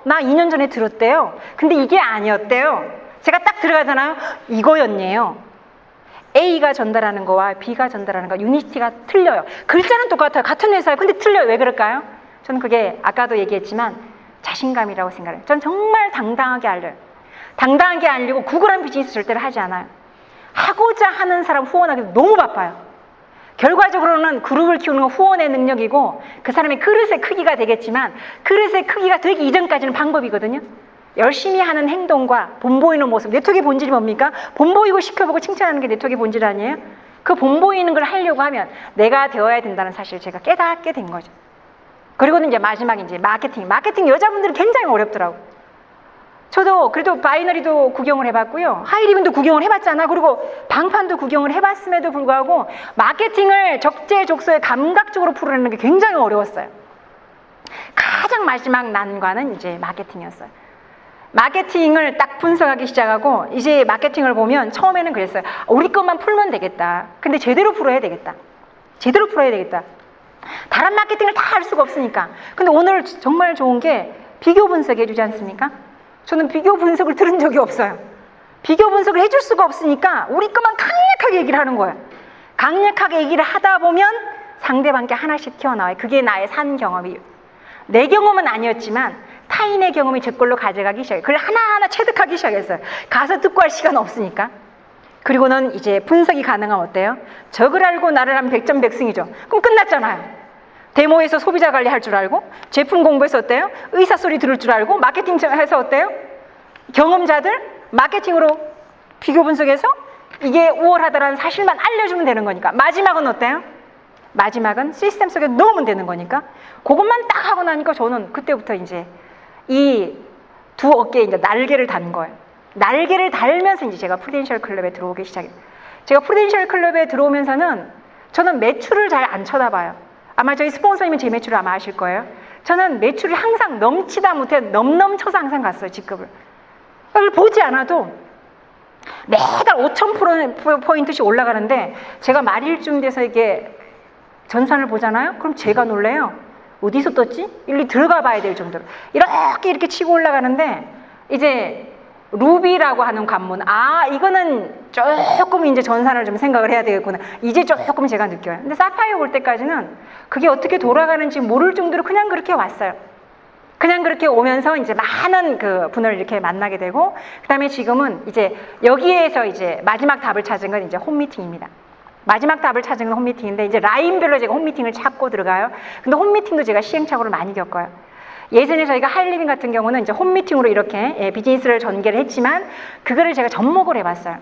나 2년 전에 들었대요. 근데 이게 아니었대요. 제가 딱 들어가잖아요. 이거였네요. A가 전달하는 거와 B가 전달하는 거 유니시티가 틀려요. 글자는 똑같아요. 같은 회사예요. 근데 틀려요. 왜 그럴까요? 저는 그게 아까도 얘기했지만 자신감이라고 생각해요. 전 정말 당당하게 알려요. 당당하게 알리고 구글한 비즈니스 절대로 하지 않아요. 하고자 하는 사람 후원하기도 너무 바빠요. 결과적으로는 그룹을 키우는 건 후원의 능력이고 그 사람의 그릇의 크기가 되겠지만, 그릇의 크기가 되기 이전까지는 방법이거든요. 열심히 하는 행동과 본보이는 모습, 네트워크의 본질이 뭡니까? 본보이고 시켜보고 칭찬하는 게 네트워크의 본질 아니에요? 그 본보이는 걸 하려고 하면 내가 되어야 된다는 사실을 제가 깨닫게 된 거죠. 그리고는 이제 마지막에 이제 마케팅 여자분들은 굉장히 어렵더라고요. 저도 그래도 바이너리도 구경을 해봤고요, 하이리븐도 구경을 해봤잖아. 그리고 방판도 구경을 해봤음에도 불구하고 마케팅을 적재적소에 감각적으로 풀어내는 게 굉장히 어려웠어요. 가장 마지막 난관은 이제 마케팅이었어요. 마케팅을 딱 분석하기 시작하고 이제 마케팅을 보면 처음에는 그랬어요. 우리 것만 풀면 되겠다. 근데 제대로 풀어야 되겠다. 제대로 풀어야 되겠다. 다른 마케팅을 다 할 수가 없으니까. 근데 오늘 정말 좋은 게 비교 분석 해주지 않습니까? 저는 비교 분석을 들은 적이 없어요. 비교 분석을 해줄 수가 없으니까 우리 것만 강력하게 얘기를 하는 거예요. 강력하게 얘기를 하다 보면 상대방께 하나씩 튀어나와요. 그게 나의 산 경험이에요. 내 경험은 아니었지만 타인의 경험이 제 걸로 가져가기 시작해요. 그걸 하나하나 체득하기 시작했어요. 가서 듣고 할 시간 없으니까. 그리고는 이제 분석이 가능하면 어때요? 적을 알고 나를 하면 백전백승이죠. 그럼 끝났잖아요. 데모에서 소비자 관리할 줄 알고, 제품 공부해서 어때요? 의사 소리 들을 줄 알고, 마케팅해서 어때요? 경험자들 마케팅으로 비교 분석해서 이게 우월하다는 사실만 알려주면 되는 거니까. 마지막은 어때요? 마지막은 시스템 속에 넣으면 되는 거니까. 그것만 딱 하고 나니까 저는 그때부터 이제 이 두 어깨에 이제 날개를 단 거예요. 날개를 달면서 이제 제가 프루덴셜 클럽에 들어오기 시작해요. 제가 프루덴셜 클럽에 들어오면서는 저는 매출을 잘 안 쳐다봐요. 아마 저희 스폰서님은 제 매출을 아마 아실 거예요. 저는 매출이 항상 넘치다 못해 넘쳐서 항상 갔어요, 직급을. 그걸 보지 않아도 매달 5,000%포인트씩 올라가는데 제가 말일쯤 돼서 이게 전산을 보잖아요? 그럼 제가 놀래요. 어디서 떴지? 일일이 들어가 봐야 될 정도로. 이렇게 치고 올라가는데 이제 루비라고 하는 관문, 이거는 조금 이제 전산을 좀 생각을 해야 되겠구나. 이제 조금 제가 느껴요. 근데 사파이어 올 때까지는 그게 어떻게 돌아가는지 모를 정도로 그냥 그렇게 왔어요. 그냥 그렇게 오면서 이제 많은 그 분을 이렇게 만나게 되고, 그 다음에 지금은 이제 여기에서 이제 마지막 답을 찾은 건 이제 홈미팅입니다. 마지막 답을 찾은 건 홈미팅인데, 이제 라인별로 제가 홈미팅을 찾고 들어가요. 근데 홈미팅도 제가 시행착오를 많이 겪어요. 예전에 저희가 하이리빙 같은 경우는 이제 홈미팅으로 이렇게 비즈니스를 전개를 했지만 그거를 제가 접목을 해봤어요.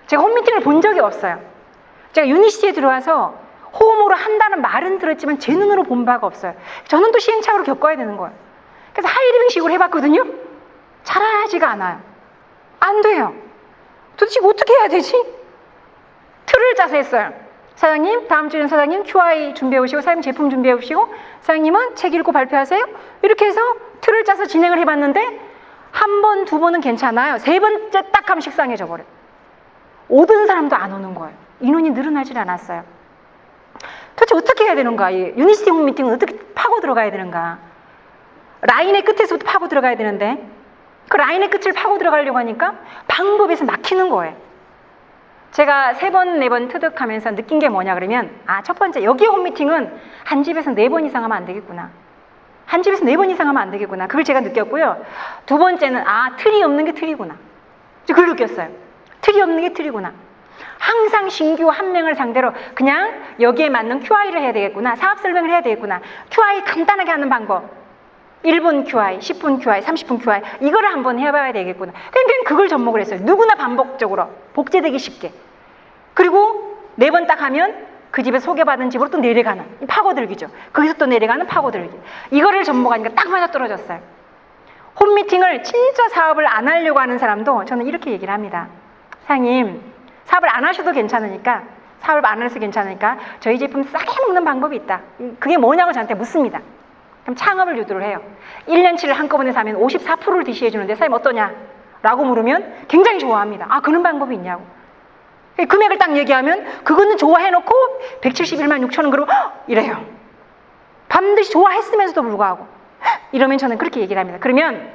제가 홈미팅을 본 적이 없어요. 제가 유니시티에 들어와서 홈으로 한다는 말은 들었지만 제 눈으로 본 바가 없어요. 저는 또 시행착오를 겪어야 되는 거예요. 그래서 하이리빙식으로 해봤거든요. 잘하지가 않아요. 안 돼요. 도대체 어떻게 해야 되지? 틀을 짜서 했어요. 사장님, 다음 주에는 사장님 QI 준비해 오시고, 사장님 제품 준비해 오시고, 사장님은 책 읽고 발표하세요. 이렇게 해서 틀을 짜서 진행을 해봤는데 한 번, 두 번은 괜찮아요. 세 번째 딱 하면 식상해져 버려요. 오던 사람도 안 오는 거예요. 인원이 늘어나질 않았어요. 도대체 어떻게 해야 되는가? 이 유니스티 홈 미팅은 어떻게 파고 들어가야 되는가? 라인의 끝에서부터 파고 들어가야 되는데 그 라인의 끝을 파고 들어가려고 하니까 방법에서 막히는 거예요. 제가 3번, 4번 터득하면서 느낀 게 뭐냐 그러면 첫 번째, 여기 홈 미팅은 한 집에서 4번 이상 하면 안 되겠구나. 한 집에서 4번 이상 하면 안 되겠구나. 그걸 제가 느꼈고요. 두 번째는 틀이 없는 게 틀이구나. 그걸 느꼈어요. 틀이 없는 게 틀이구나. 항상 신규 한 명을 상대로 그냥 여기에 맞는 QI를 해야 되겠구나. 사업 설명을 해야 되겠구나. QI 간단하게 하는 방법. 1분 QI, 10분 QI, 30분 QI 이거를 한번 해봐야 되겠구나. 그냥 그걸 접목을 했어요. 누구나 반복적으로 복제되기 쉽게. 그리고 4번 딱 하면 그 집에 소개받은 집으로 또 내려가는 파고들기죠. 거기서 또 내려가는 파고들기. 이거를 접목하니까 딱 맞아떨어졌어요. 홈미팅을 진짜 사업을 안 하려고 하는 사람도 저는 이렇게 얘기를 합니다. 사장님, 사업을 안 하셔도 괜찮으니까, 사업을 안 해서 괜찮으니까 저희 제품 싸게 먹는 방법이 있다. 그게 뭐냐고 저한테 묻습니다. 그럼 창업을 유도를 해요. 1년치를 한꺼번에 사면 54%를 DC해 주는데 사장님 어떠냐? 라고 물으면 굉장히 좋아합니다. 그런 방법이 있냐고. 금액을 딱 얘기하면 그거는 좋아해놓고 171만 6천 원 그러고 이래요. 반드시 좋아했음에도 불구하고 이러면 저는 그렇게 얘기를 합니다. 그러면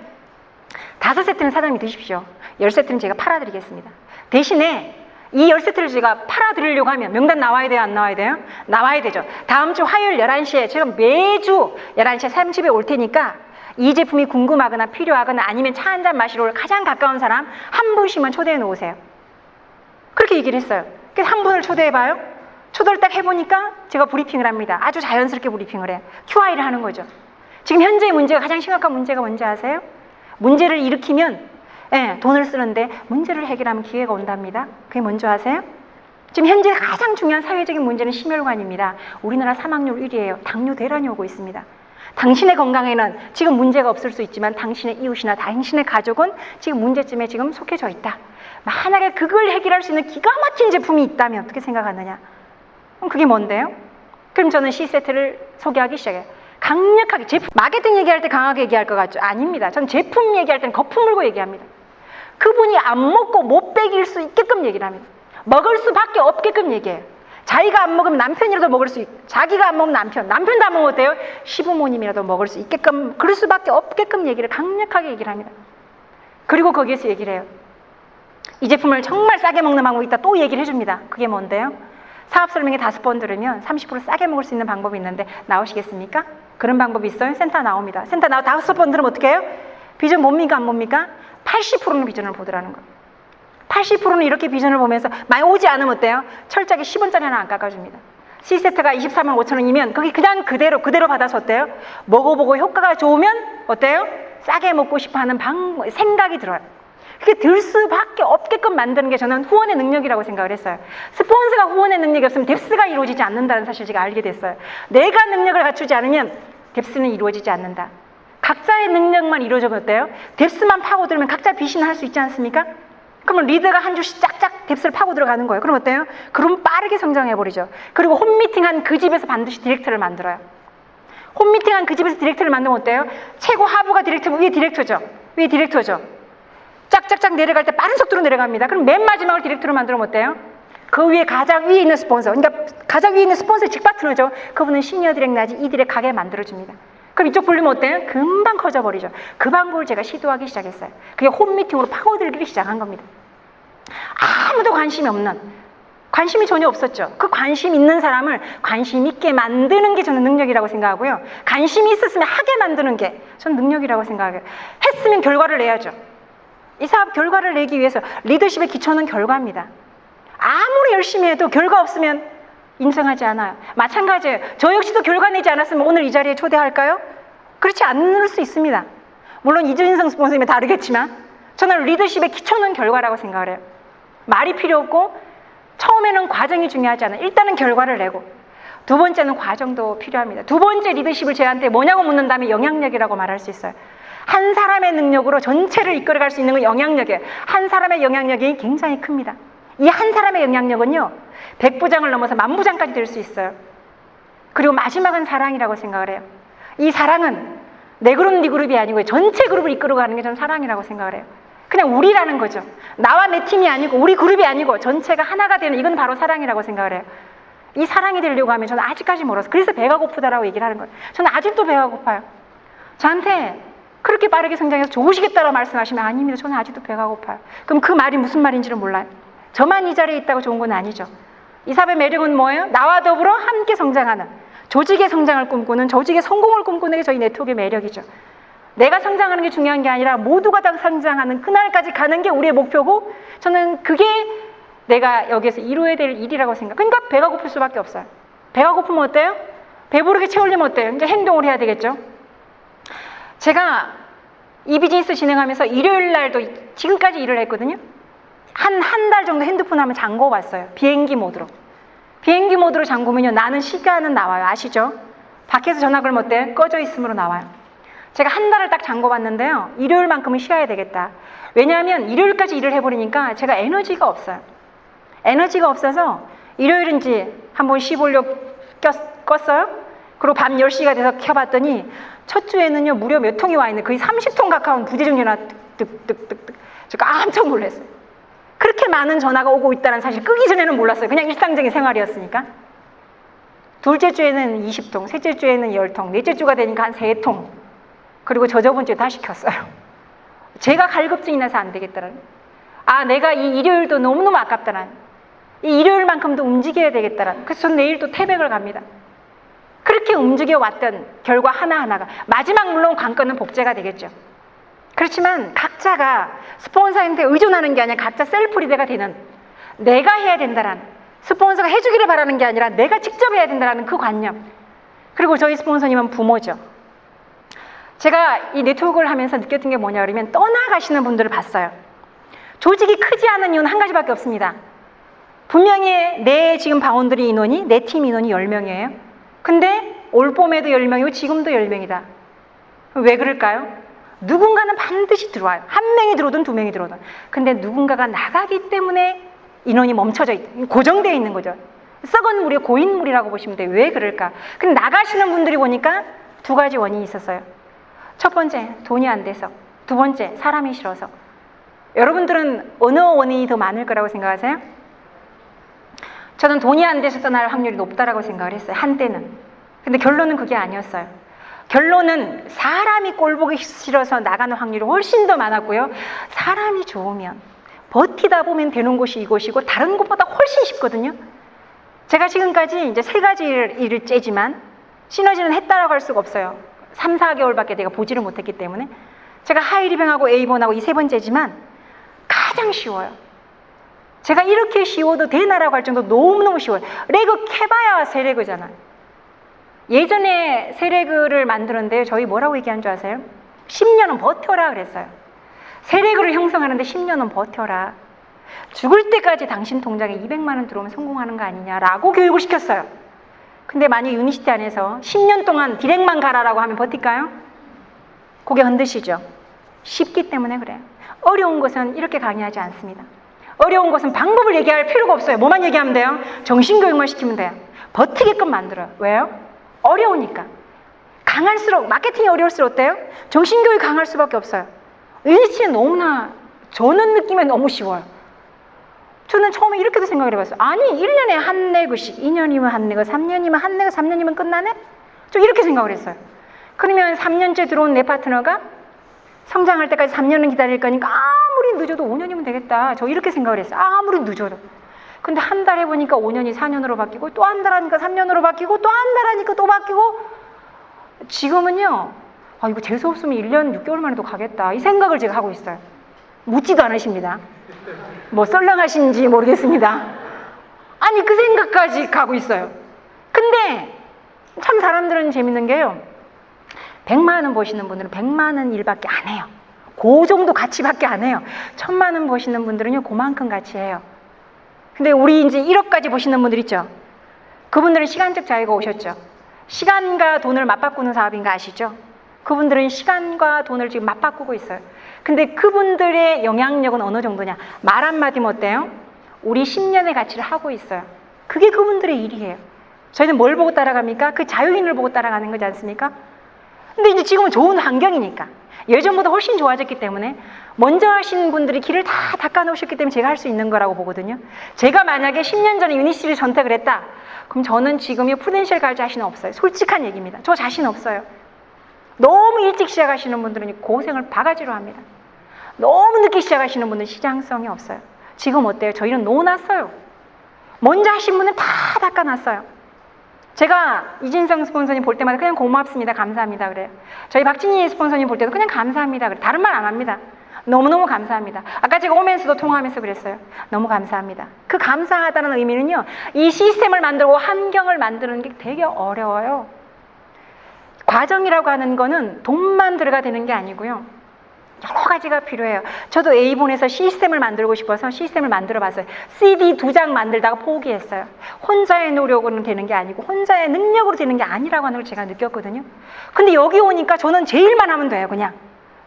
5세트는 사장님이 드십시오. 10세트는 제가 팔아드리겠습니다. 대신에 이 10세트를 제가 팔아드리려고 하면 명단 나와야 돼요? 안 나와야 돼요? 나와야 되죠. 다음 주 화요일 11시에 제가 매주 11시에 30에 올 테니까 이 제품이 궁금하거나 필요하거나 아니면 차 한잔 마시러 올 가장 가까운 사람 한 분씩만 초대해 놓으세요. 그렇게 얘기를 했어요. 그래서 한 분을 초대해봐요. 초대를 딱 해보니까 제가 브리핑을 합니다. 아주 자연스럽게 브리핑을 해요. QI를 하는 거죠. 지금 현재의 문제가 가장 심각한 문제가 뭔지 아세요? 문제를 일으키면 돈을 쓰는데 문제를 해결하면 기회가 온답니다. 그게 뭔지 아세요? 지금 현재 가장 중요한 사회적인 문제는 심혈관입니다. 우리나라 사망률 1위예요. 당뇨 대란이 오고 있습니다. 당신의 건강에는 지금 문제가 없을 수 있지만 당신의 이웃이나 당신의 가족은 지금 문제점에 지금 속해져 있다. 만약에 그걸 해결할 수 있는 기가 막힌 제품이 있다면 어떻게 생각하느냐? 그럼 그게 뭔데요? 그럼 저는 C세트를 소개하기 시작해요. 강력하게 제품, 마케팅 얘기할 때 강하게 얘기할 것 같죠? 아닙니다. 전 제품 얘기할 때는 거품 물고 얘기합니다. 그분이 안 먹고 못 먹일 수 있게끔 얘기를 합니다. 먹을 수밖에 없게끔 얘기해요. 자기가 안 먹으면 남편이라도 먹을 수 있고, 자기가 안 먹으면 남편도 안 먹으면 어때요? 시부모님이라도 먹을 수 있게끔, 그럴 수밖에 없게끔 얘기를 강력하게 얘기를 합니다. 그리고 거기에서 얘기를 해요. 이 제품을 정말 싸게 먹는 방법이 있다. 또 얘기를 해줍니다. 그게 뭔데요? 사업 설명회 5번 들으면 30% 싸게 먹을 수 있는 방법이 있는데 나오시겠습니까? 그런 방법이 있어요? 센터 나옵니다. 센터 나와 5번 들으면 어떻게 해요? 비전 뭡니까? 안 뭡니까? 80%는 비전을 보더라는 거예요. 80%는 이렇게 비전을 보면서 많이 오지 않으면 어때요? 철저하게 10원짜리 하나 안 깎아줍니다. C세트가 24만 5천 원이면 거기 그냥 그대로 받아서 어때요? 먹어보고 효과가 좋으면 어때요? 싸게 먹고 싶어하는 생각이 들어요. 그게 들 수밖에 없게끔 만드는 게 저는 후원의 능력이라고 생각을 했어요. 스폰서가 후원의 능력이 없으면 뎁스가 이루어지지 않는다는 사실을 제가 알게 됐어요. 내가 능력을 갖추지 않으면 뎁스는 이루어지지 않는다. 각자의 능력만 이루어지면 어때요? 뎁스만 파고들면 각자 비신을 할 수 있지 않습니까? 그러면 리더가 한 주씩 짝짝 뎁스를 파고 들어가는 거예요. 그럼 어때요? 그럼 빠르게 성장해버리죠. 그리고 홈미팅한 그 집에서 반드시 디렉터를 만들어요. 홈미팅한 그 집에서 디렉터를 만들면 어때요? 최고 하부가 디렉터고 위에 디렉터죠. 위에 디렉터죠. 짝짝짝 내려갈 때 빠른 속도로 내려갑니다. 그럼 맨 마지막을 디렉터로 만들면 어때요? 그 위에 가장 위에 있는 스폰서, 그러니까 가장 위에 있는 스폰서의 직파트너죠. 그분은 시니어 디렉 내지 이 디렉 가게 만들어줍니다. 그럼 이쪽 불리면 어때요? 금방 커져버리죠. 그 방법을 제가 시도하기 시작했어요. 그게 홈미팅으로 파고들기 시작한 겁니다. 아무도 관심이 없는, 관심이 전혀 없었죠. 그 관심 있는 사람을 관심 있게 만드는 게 저는 능력이라고 생각하고요. 관심이 있었으면 하게 만드는 게 저는 능력이라고 생각해요. 했으면 결과를 내야죠. 이 사업 결과를 내기 위해서 리더십의 기초는 결과입니다. 아무리 열심히 해도 결과 없으면 인정하지 않아요. 마찬가지예요. 저 역시도 결과 내지 않았으면 오늘 이 자리에 초대할까요? 그렇지 않을 수 있습니다. 물론 이준성 스폰서님이 다르겠지만 저는 리더십의 기초는 결과라고 생각을 해요. 말이 필요 없고 처음에는 과정이 중요하지 않아요. 일단은 결과를 내고 두 번째는 과정도 필요합니다. 두 번째 리더십을 저한테 뭐냐고 묻는다면 영향력이라고 말할 수 있어요. 한 사람의 능력으로 전체를 이끌어갈 수 있는 건 영향력이에요. 한 사람의 영향력이 굉장히 큽니다. 이 한 사람의 영향력은요, 백부장을 넘어서 만부장까지 될 수 있어요. 그리고 마지막은 사랑이라고 생각을 해요. 이 사랑은 내 그룹, 네 그룹이 아니고 전체 그룹을 이끌어가는 게 저는 사랑이라고 생각을 해요. 그냥 우리라는 거죠. 나와 내 팀이 아니고 우리 그룹이 아니고 전체가 하나가 되는, 이건 바로 사랑이라고 생각을 해요. 이 사랑이 되려고 하면 저는 아직까지 멀어서, 그래서 배가 고프다라고 얘기를 하는 거예요. 저는 아직도 배가 고파요. 저한테 그렇게 빠르게 성장해서 좋으시겠다라고 말씀하시면 아닙니다. 저는 아직도 배가 고파요. 그럼 그 말이 무슨 말인지는 몰라요. 저만 이 자리에 있다고 좋은 건 아니죠. 이 사업의 매력은 뭐예요? 나와 더불어 함께 성장하는, 조직의 성장을 꿈꾸는, 조직의 성공을 꿈꾸는 게 저희 네트워크의 매력이죠. 내가 성장하는 게 중요한 게 아니라 모두가 다 성장하는 그날까지 가는 게 우리의 목표고, 저는 그게 내가 여기에서 이루어야 될 일이라고 생각. 그러니까 배가 고플 수밖에 없어요. 배가 고프면 어때요? 배부르게 채우려면 어때요? 이제 행동을 해야 되겠죠. 제가 이 비즈니스 진행하면서 일요일 날도 지금까지 일을 했거든요. 한 달 정도 핸드폰 하면 잠궈 봤어요. 비행기 모드로. 비행기 모드로 잠그면요, 나는 시간은 나와요. 아시죠? 밖에서 전화 걸면 어때요? 꺼져 있음으로 나와요. 제가 한 달을 딱 잠궈 봤는데요, 일요일만큼은 쉬어야 되겠다. 왜냐하면 일요일까지 일을 해버리니까 제가 에너지가 없어요. 에너지가 없어서 일요일인지 한번 쉬보려고 껐어요. 그리고 밤 10시가 돼서 켜봤더니 첫 주에는요, 무려 몇 통이 와 있는, 거의 30통 가까운 부재중 전화 뜩뜩뜩뜩. 제가 깜짝 놀랐어요. 그렇게 많은 전화가 오고 있다는 사실 끄기 전에는 몰랐어요. 그냥 일상적인 생활이었으니까. 둘째 주에는 20통, 셋째 주에는 10통, 넷째 주가 되니까 한 3통. 그리고 저번 주에 다시 켰어요. 제가 갈급증이 나서 안 되겠다는. 아, 내가 이 일요일도 너무너무 아깝다는. 이 일요일만큼도 움직여야 되겠다는. 그래서 전 내일 또 태백을 갑니다. 그렇게 움직여왔던 결과 하나하나가, 마지막 물론 관건은 복제가 되겠죠. 그렇지만 각자가 스폰서한테 의존하는 게 아니라 각자 셀프 리더가 되는, 내가 해야 된다라는, 스폰서가 해주기를 바라는 게 아니라 내가 직접 해야 된다라는 그 관념. 그리고 저희 스폰서님은 부모죠. 제가 이 네트워크를 하면서 느꼈던 게 뭐냐 그러면, 떠나가시는 분들을 봤어요. 조직이 크지 않은 이유는 한 가지밖에 없습니다. 분명히 내 지금 바운드리 인원이, 내 팀 인원이 10명이에요. 근데 올 봄에도 10명이고 지금도 10명이다. 왜 그럴까요? 누군가는 반드시 들어와요. 한 명이 들어오든 두 명이 들어오든. 근데 누군가가 나가기 때문에 인원이 멈춰져 있다. 고정되어 있는 거죠. 썩은 물이 고인물이라고 보시면 돼요. 왜 그럴까? 근데 나가시는 분들이 보니까 두 가지 원인이 있었어요. 첫 번째, 돈이 안 돼서. 두 번째, 사람이 싫어서. 여러분들은 어느 원인이 더 많을 거라고 생각하세요? 저는 돈이 안 돼서 떠날 확률이 높다라고 생각을 했어요. 한때는. 근데 결론은 그게 아니었어요. 결론은 사람이 꼴 보기 싫어서 나가는 확률이 훨씬 더 많았고요. 사람이 좋으면, 버티다 보면 되는 곳이 이곳이고 다른 곳보다 훨씬 쉽거든요. 제가 지금까지 이제 3가지 일을 째지만 시너지는 했다라고 할 수가 없어요. 3, 4개월밖에 내가 보지를 못했기 때문에. 제가 하이리뱅하고 A본하고 이 3번째지만 가장 쉬워요. 제가 이렇게 쉬워도 되나라고 할 정도로 너무너무 쉬워요. 레그 캐봐야 3레그잖아요. 예전에 3레그를 만드는데 저희 뭐라고 얘기한 줄 아세요? 10년은 버텨라 그랬어요. 3레그를 형성하는데 10년은 버텨라. 죽을 때까지 당신 통장에 200만 원 들어오면 성공하는 거 아니냐라고 교육을 시켰어요. 근데 만약 유니시티 안에서 10년 동안 디렉만 가라라고 하면 버틸까요? 고개 흔드시죠. 쉽기 때문에 그래요. 어려운 것은 이렇게 강의하지 않습니다. 어려운 것은 방법을 얘기할 필요가 없어요. 뭐만 얘기하면 돼요? 정신교육만 시키면 돼요. 버티게끔 만들어요. 왜요? 어려우니까. 강할수록, 마케팅이 어려울수록 어때요? 정신교육이 강할 수밖에 없어요. 유니시티는 너무나, 저는 느낌에 너무 쉬워요. 저는 처음에 이렇게도 생각을 해봤어요. 아니, 1년에 한 레그씩, 2년이면 한 레그, 3년이면 한 레그, 3년이면 끝나네? 저 이렇게 생각을 했어요. 그러면 3년째 들어온 내 파트너가 성장할 때까지 3년은 기다릴 거니까 아무리 늦어도 5년이면 되겠다. 저 이렇게 생각을 했어요. 아무리 늦어도. 근데 한 달 해보니까 5년이 4년으로 바뀌고, 또 한 달 하니까 3년으로 바뀌고, 또 한 달 하니까 또 바뀌고, 지금은요, 아, 이거 재수없으면 1년 6개월 만에도 가겠다. 이 생각을 제가 하고 있어요. 묻지도 않으십니다. 뭐 썰렁하신지 모르겠습니다. 아니, 그 생각까지 가고 있어요. 근데 참 사람들은 재밌는 게요, 100만 원 버시는 분들은 100만 원 일밖에 안 해요. 그 정도 가치밖에 안 해요. 1000만 원 버시는 분들은요, 그만큼 가치 해요. 근데 우리 이제 1억까지 보시는 분들 있죠? 그분들은 시간적 자유가 오셨죠. 시간과 돈을 맞바꾸는 사업인 거 아시죠? 그분들은 시간과 돈을 지금 맞바꾸고 있어요. 근데 그분들의 영향력은 어느 정도냐? 말 한마디면 어때요? 우리 10년의 가치를 하고 있어요. 그게 그분들의 일이에요. 저희는 뭘 보고 따라갑니까? 그 자유인을 보고 따라가는 거지 않습니까? 근데 이제 지금은 좋은 환경이니까, 예전보다 훨씬 좋아졌기 때문에 먼저 하신 분들이 길을 다 닦아놓으셨기 때문에 제가 할 수 있는 거라고 보거든요. 제가 만약에 10년 전에 유니스를 선택을 했다, 그럼 저는 지금이 프루덴셜 갈 자신은 없어요. 솔직한 얘기입니다. 저 자신 없어요. 너무 일찍 시작하시는 분들은 고생을 바가지로 합니다. 너무 늦게 시작하시는 분들은 시장성이 없어요. 지금 어때요? 저희는 놓아놨어요. 먼저 하신 분은 다 닦아놨어요. 제가 이진성 스폰서님 볼 때마다 그냥 고맙습니다, 감사합니다 그래요. 저희 박진희 스폰서님 볼 때도 그냥 감사합니다 그래요. 다른 말 안 합니다. 너무너무 감사합니다. 아까 제가 오면서도 통화하면서 그랬어요. 너무 감사합니다. 그 감사하다는 의미는요, 이 시스템을 만들고 환경을 만드는 게 되게 어려워요. 과정이라고 하는 거는 돈만 들어가 되는 게 아니고요, 여러 가지가 필요해요. 저도 A본에서 시스템을 만들고 싶어서 시스템을 만들어 봤어요. CD 2장 만들다가 포기했어요. 혼자의 노력으로는 되는 게 아니고 혼자의 능력으로 되는 게 아니라고 하는 걸 제가 느꼈거든요. 근데 여기 오니까 저는 제 일만 하면 돼요. 그냥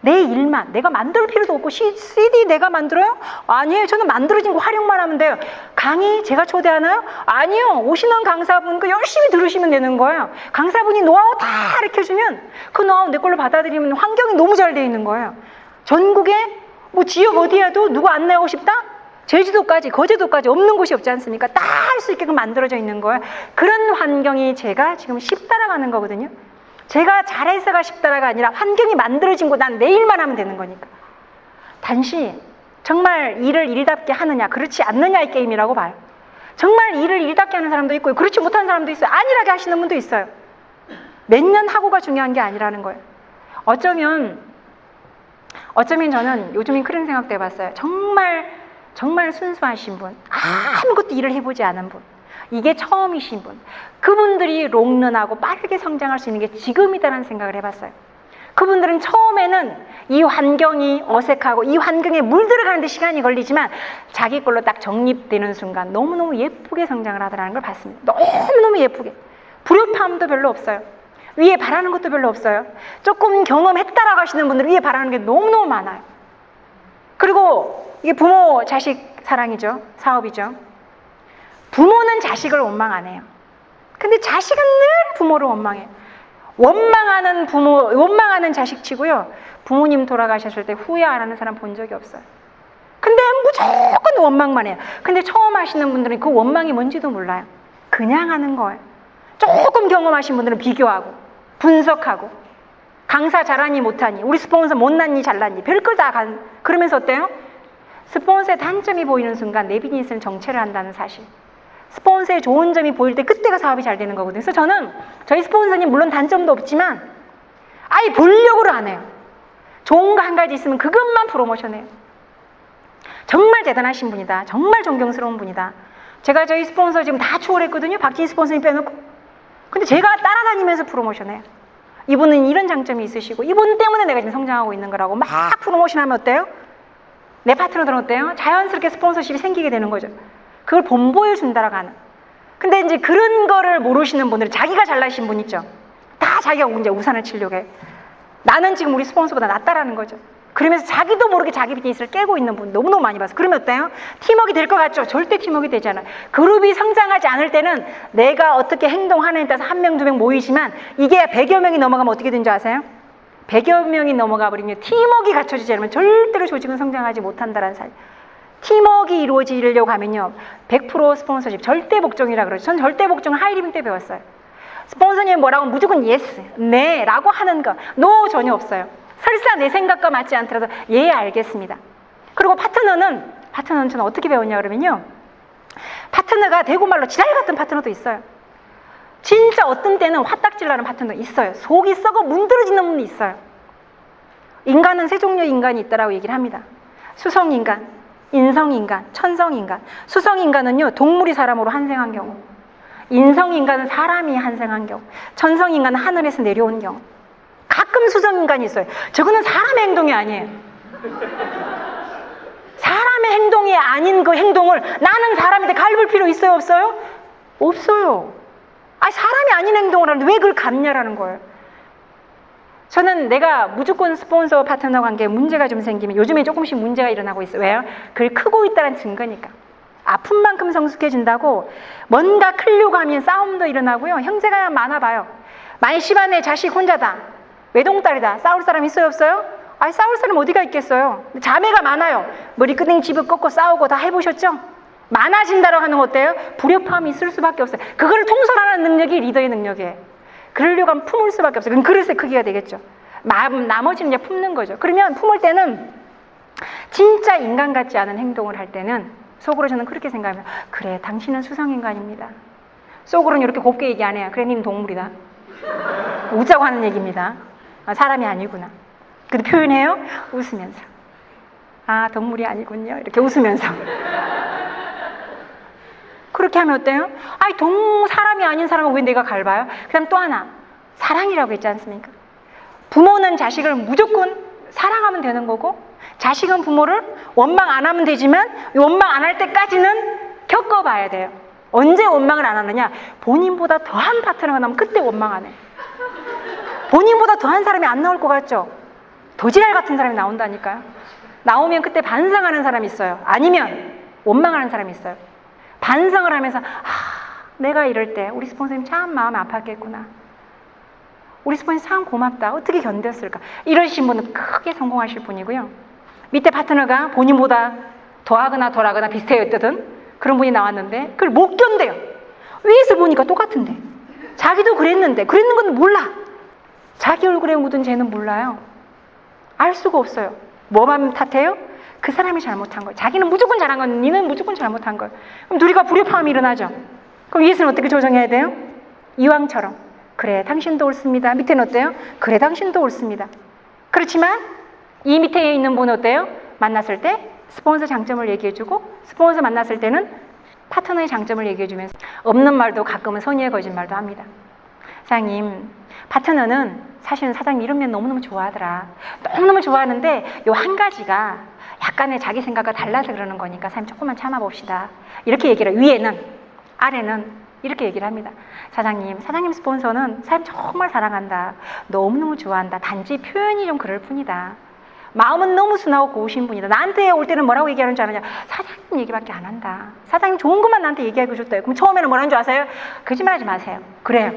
내 일만. 내가 만들 필요도 없고 CD 내가 만들어요? 아니에요. 저는 만들어진 거 활용만 하면 돼요. 강의 제가 초대하나요? 아니요. 오시는 강사분 그 열심히 들으시면 되는 거예요. 강사분이 노하우 다 가르쳐주면 그 노하우 내 걸로 받아들이면 환경이 너무 잘 돼 있는 거예요. 전국에 뭐 지역 어디에도 누구 안내하고 싶다? 제주도까지, 거제도까지 없는 곳이 없지 않습니까? 다 할 수 있게끔 만들어져 있는 거예요. 그런 환경이 제가 지금 쉽따라가는 거거든요. 제가 잘해서가 쉽따라가 아니라 환경이 만들어진 거 난 내 일만 하면 되는 거니까. 단지 정말 일을 일답게 하느냐 그렇지 않느냐의 게임이라고 봐요. 정말 일을 일답게 하는 사람도 있고 그렇지 못한 사람도 있어요. 안일하게 하시는 분도 있어요. 몇 년 하고가 중요한 게 아니라는 거예요. 어쩌면 저는 요즘엔 그런 생각도 해봤어요. 정말 순수하신 분, 아무것도 일을 해보지 않은 분, 이게 처음이신 분, 그분들이 롱런하고 빠르게 성장할 수 있는 게 지금이다라는 생각을 해봤어요. 그분들은 처음에는 이 환경이 어색하고 이 환경에 물들어가는데 시간이 걸리지만 자기 걸로 딱 정립되는 순간 너무너무 예쁘게 성장을 하더라는 걸 봤습니다. 너무너무 예쁘게. 불협화음도 별로 없어요. 위에 바라는 것도 별로 없어요. 조금 경험했다라고 하시는 분들 위에 바라는 게 너무너무 많아요. 그리고 이게 부모 자식 사랑이죠. 사업이죠. 부모는 자식을 원망 안 해요. 근데 자식은 늘 부모를 원망해요. 원망하는 부모, 원망하는 자식치고요, 부모님 돌아가셨을 때 후회 안 하는 사람 본 적이 없어요. 근데 무조건 원망만 해요. 근데 처음 하시는 분들은 그 원망이 뭔지도 몰라요. 그냥 하는 거예요. 조금 경험하신 분들은 비교하고 분석하고 강사 잘하니 못하니, 우리 스폰서 못났니 잘났니, 별걸 다 그러면서 어때요? 스폰서의 단점이 보이는 순간 내 비즈니스는 정체를 한다는 사실. 스폰서의 좋은 점이 보일 때 그때가 사업이 잘 되는 거거든요. 그래서 저는 저희 스폰서님 물론 단점도 없지만 아예 보려고를 안 해요. 좋은 거 한 가지 있으면 그것만 프로모션해요. 정말 대단하신 분이다. 정말 존경스러운 분이다. 제가 저희 스폰서 지금 다 추월했거든요. 박진희 스폰서님 빼놓고. 근데 제가 따라다니면서 프로모션해요. 이분은 이런 장점이 있으시고 이분 때문에 내가 지금 성장하고 있는 거라고 막 프로모션하면 어때요? 내 파트너들은 어때요? 자연스럽게 스폰서십이 생기게 되는 거죠. 그걸 본보여준다라고 하는. 근데 이제 그런 거를 모르시는 분들은 자기가 잘나신 분 있죠. 다 자기가 이제 우산을 치려고 해. 나는 지금 우리 스폰서보다 낫다라는 거죠. 그러면서 자기도 모르게 자기 비즈니스를 깨고 있는 분 너무너무 많이 봤어요. 그러면 어때요? 팀워크가 될 것 같죠? 절대 팀워크가 되지 않아요. 그룹이 성장하지 않을 때는 내가 어떻게 행동하느냐에 따라서 한 명, 두 명 모이지만 이게 100여 명이 넘어가면 어떻게 되는 줄 아세요? 100여 명이 넘어가 버리면 팀워크가 갖춰지지 않으면 절대로 조직은 성장하지 못한다는 사실. 팀워크가 이루어지려고 하면요, 100% 스폰서십 절대 복종이라 그러죠. 전 절대 복종을 하이리빙 때 배웠어요. 스폰서님 뭐라고 무조건 예스, 네 라고 하는 거, 노 전혀 없어요. 설사 내 생각과 맞지 않더라도 예 알겠습니다. 그리고 파트너는 저는 어떻게 배웠냐 그러면요, 파트너가 대구말로 지랄 같은 파트너도 있어요. 진짜 어떤 때는 화딱질 나는 파트너 있어요. 속이 썩어 문드러지는 분이 있어요. 인간은 세 종류의 인간이 있다라고 얘기를 합니다. 수성인간, 인성인간, 천성인간. 수성인간은요, 동물이 사람으로 환생한 경우, 인성인간은 사람이 환생한 경우, 천성인간은 하늘에서 내려온 경우. 가끔 수성인간이 있어요. 저거는 사람의 행동이 아니에요. 사람의 행동이 아닌 그 행동을 나는 사람인데 갈굴 필요 있어요 없어요? 없어요. 아, 사람이 아닌 행동을 하는데 왜 그걸 감냐라는 거예요. 저는 내가 무조건 스폰서 파트너 관계에 문제가 좀 생기면 요즘에 조금씩 문제가 일어나고 있어요. 왜요? 그걸 크고 있다는 증거니까. 아픈 만큼 성숙해진다고 뭔가 크려고 하면 싸움도 일어나고요. 형제가 많아봐요. 만약 집안에 자식 혼자다. 외동딸이다. 싸울 사람 있어요, 없어요? 아니, 싸울 사람 어디가 있겠어요? 자매가 많아요. 머리끄댕이 집을 꺾고 싸우고 다 해보셨죠? 많아진다고 하는 거 어때요? 불협화음이 있을 수밖에 없어요. 그거를 통솔하는 능력이 리더의 능력이에요. 그러려고 하면 품을 수밖에 없어요. 그럼 그릇의 크기가 되겠죠. 나머지는 이제 품는 거죠. 그러면 품을 때는 진짜 인간 같지 않은 행동을 할 때는 속으로 저는 그렇게 생각합니다. 그래, 당신은 수성인간입니다. 속으로는 이렇게 곱게 얘기 안 해요. 그래, 님 동물이다. 웃자고 하는 얘기입니다. 아, 사람이 아니구나. 근데 표현해요? 웃으면서. 아, 동물이 아니군요. 이렇게 웃으면서. 그렇게 하면 어때요? 아이, 사람이 아닌 사람은 왜 내가 갈봐요? 그 다음 또 하나, 사랑이라고 했지 않습니까? 부모는 자식을 무조건 사랑하면 되는 거고, 자식은 부모를 원망 안 하면 되지만 원망 안 할 때까지는 겪어봐야 돼요. 언제 원망을 안 하느냐? 본인보다 더한 파트너가 나오면 그때 원망 안 해. 본인보다 더한 사람이 안 나올 것 같죠? 도지랄 같은 사람이 나온다니까요. 나오면 그때 반성하는 사람이 있어요. 아니면 원망하는 사람이 있어요. 반성을 하면서 내가 이럴 때 우리 스폰서님 참 마음 아팠겠구나. 우리 스폰서님 참 고맙다. 어떻게 견뎠을까. 이러신 분은 크게 성공하실 분이고요. 밑에 파트너가 본인보다 더하거나 덜하거나 비슷해였거든. 그런 분이 나왔는데 그걸 못 견뎌요. 위에서 보니까 똑같은데. 자기도 그랬는데 그랬는 건 몰라. 자기 얼굴에 묻은 죄는 몰라요. 알 수가 없어요. 뭐만 탓해요? 그 사람이 잘못한 거예요. 자기는 무조건 잘한 건 니는 무조건 잘못한 거예요. 그럼 둘이가 불협화음이 일어나죠. 그럼 위에서는 어떻게 조정해야 돼요? 이왕처럼 그래 당신도 옳습니다. 밑에는 어때요? 그래 당신도 옳습니다. 그렇지만 이 밑에 있는 분은 어때요? 만났을 때 스폰서 장점을 얘기해주고 스폰서 만났을 때는 파트너의 장점을 얘기해주면서 없는 말도 가끔은 선의의 거짓말도 합니다. 사장님, 파트너는 사실은 사장님 이런 면 너무너무 좋아하더라. 너무너무 좋아하는데 요 한 가지가 약간의 자기 생각과 달라서 그러는 거니까 사장님 조금만 참아봅시다. 이렇게 얘기를 해요. 위에는, 아래는 이렇게 얘기를 합니다. 사장님 스폰서는 사장님 정말 사랑한다. 너무너무 좋아한다. 단지 표현이 좀 그럴 뿐이다. 마음은 너무 순하고 고우신 분이다. 나한테 올 때는 뭐라고 얘기하는 줄 아느냐? 사장님 얘기밖에 안 한다. 사장님 좋은 것만 나한테 얘기하고 줬다. 그럼 처음에는 뭐라는 줄 아세요? 거짓말하지 마세요. 그래요.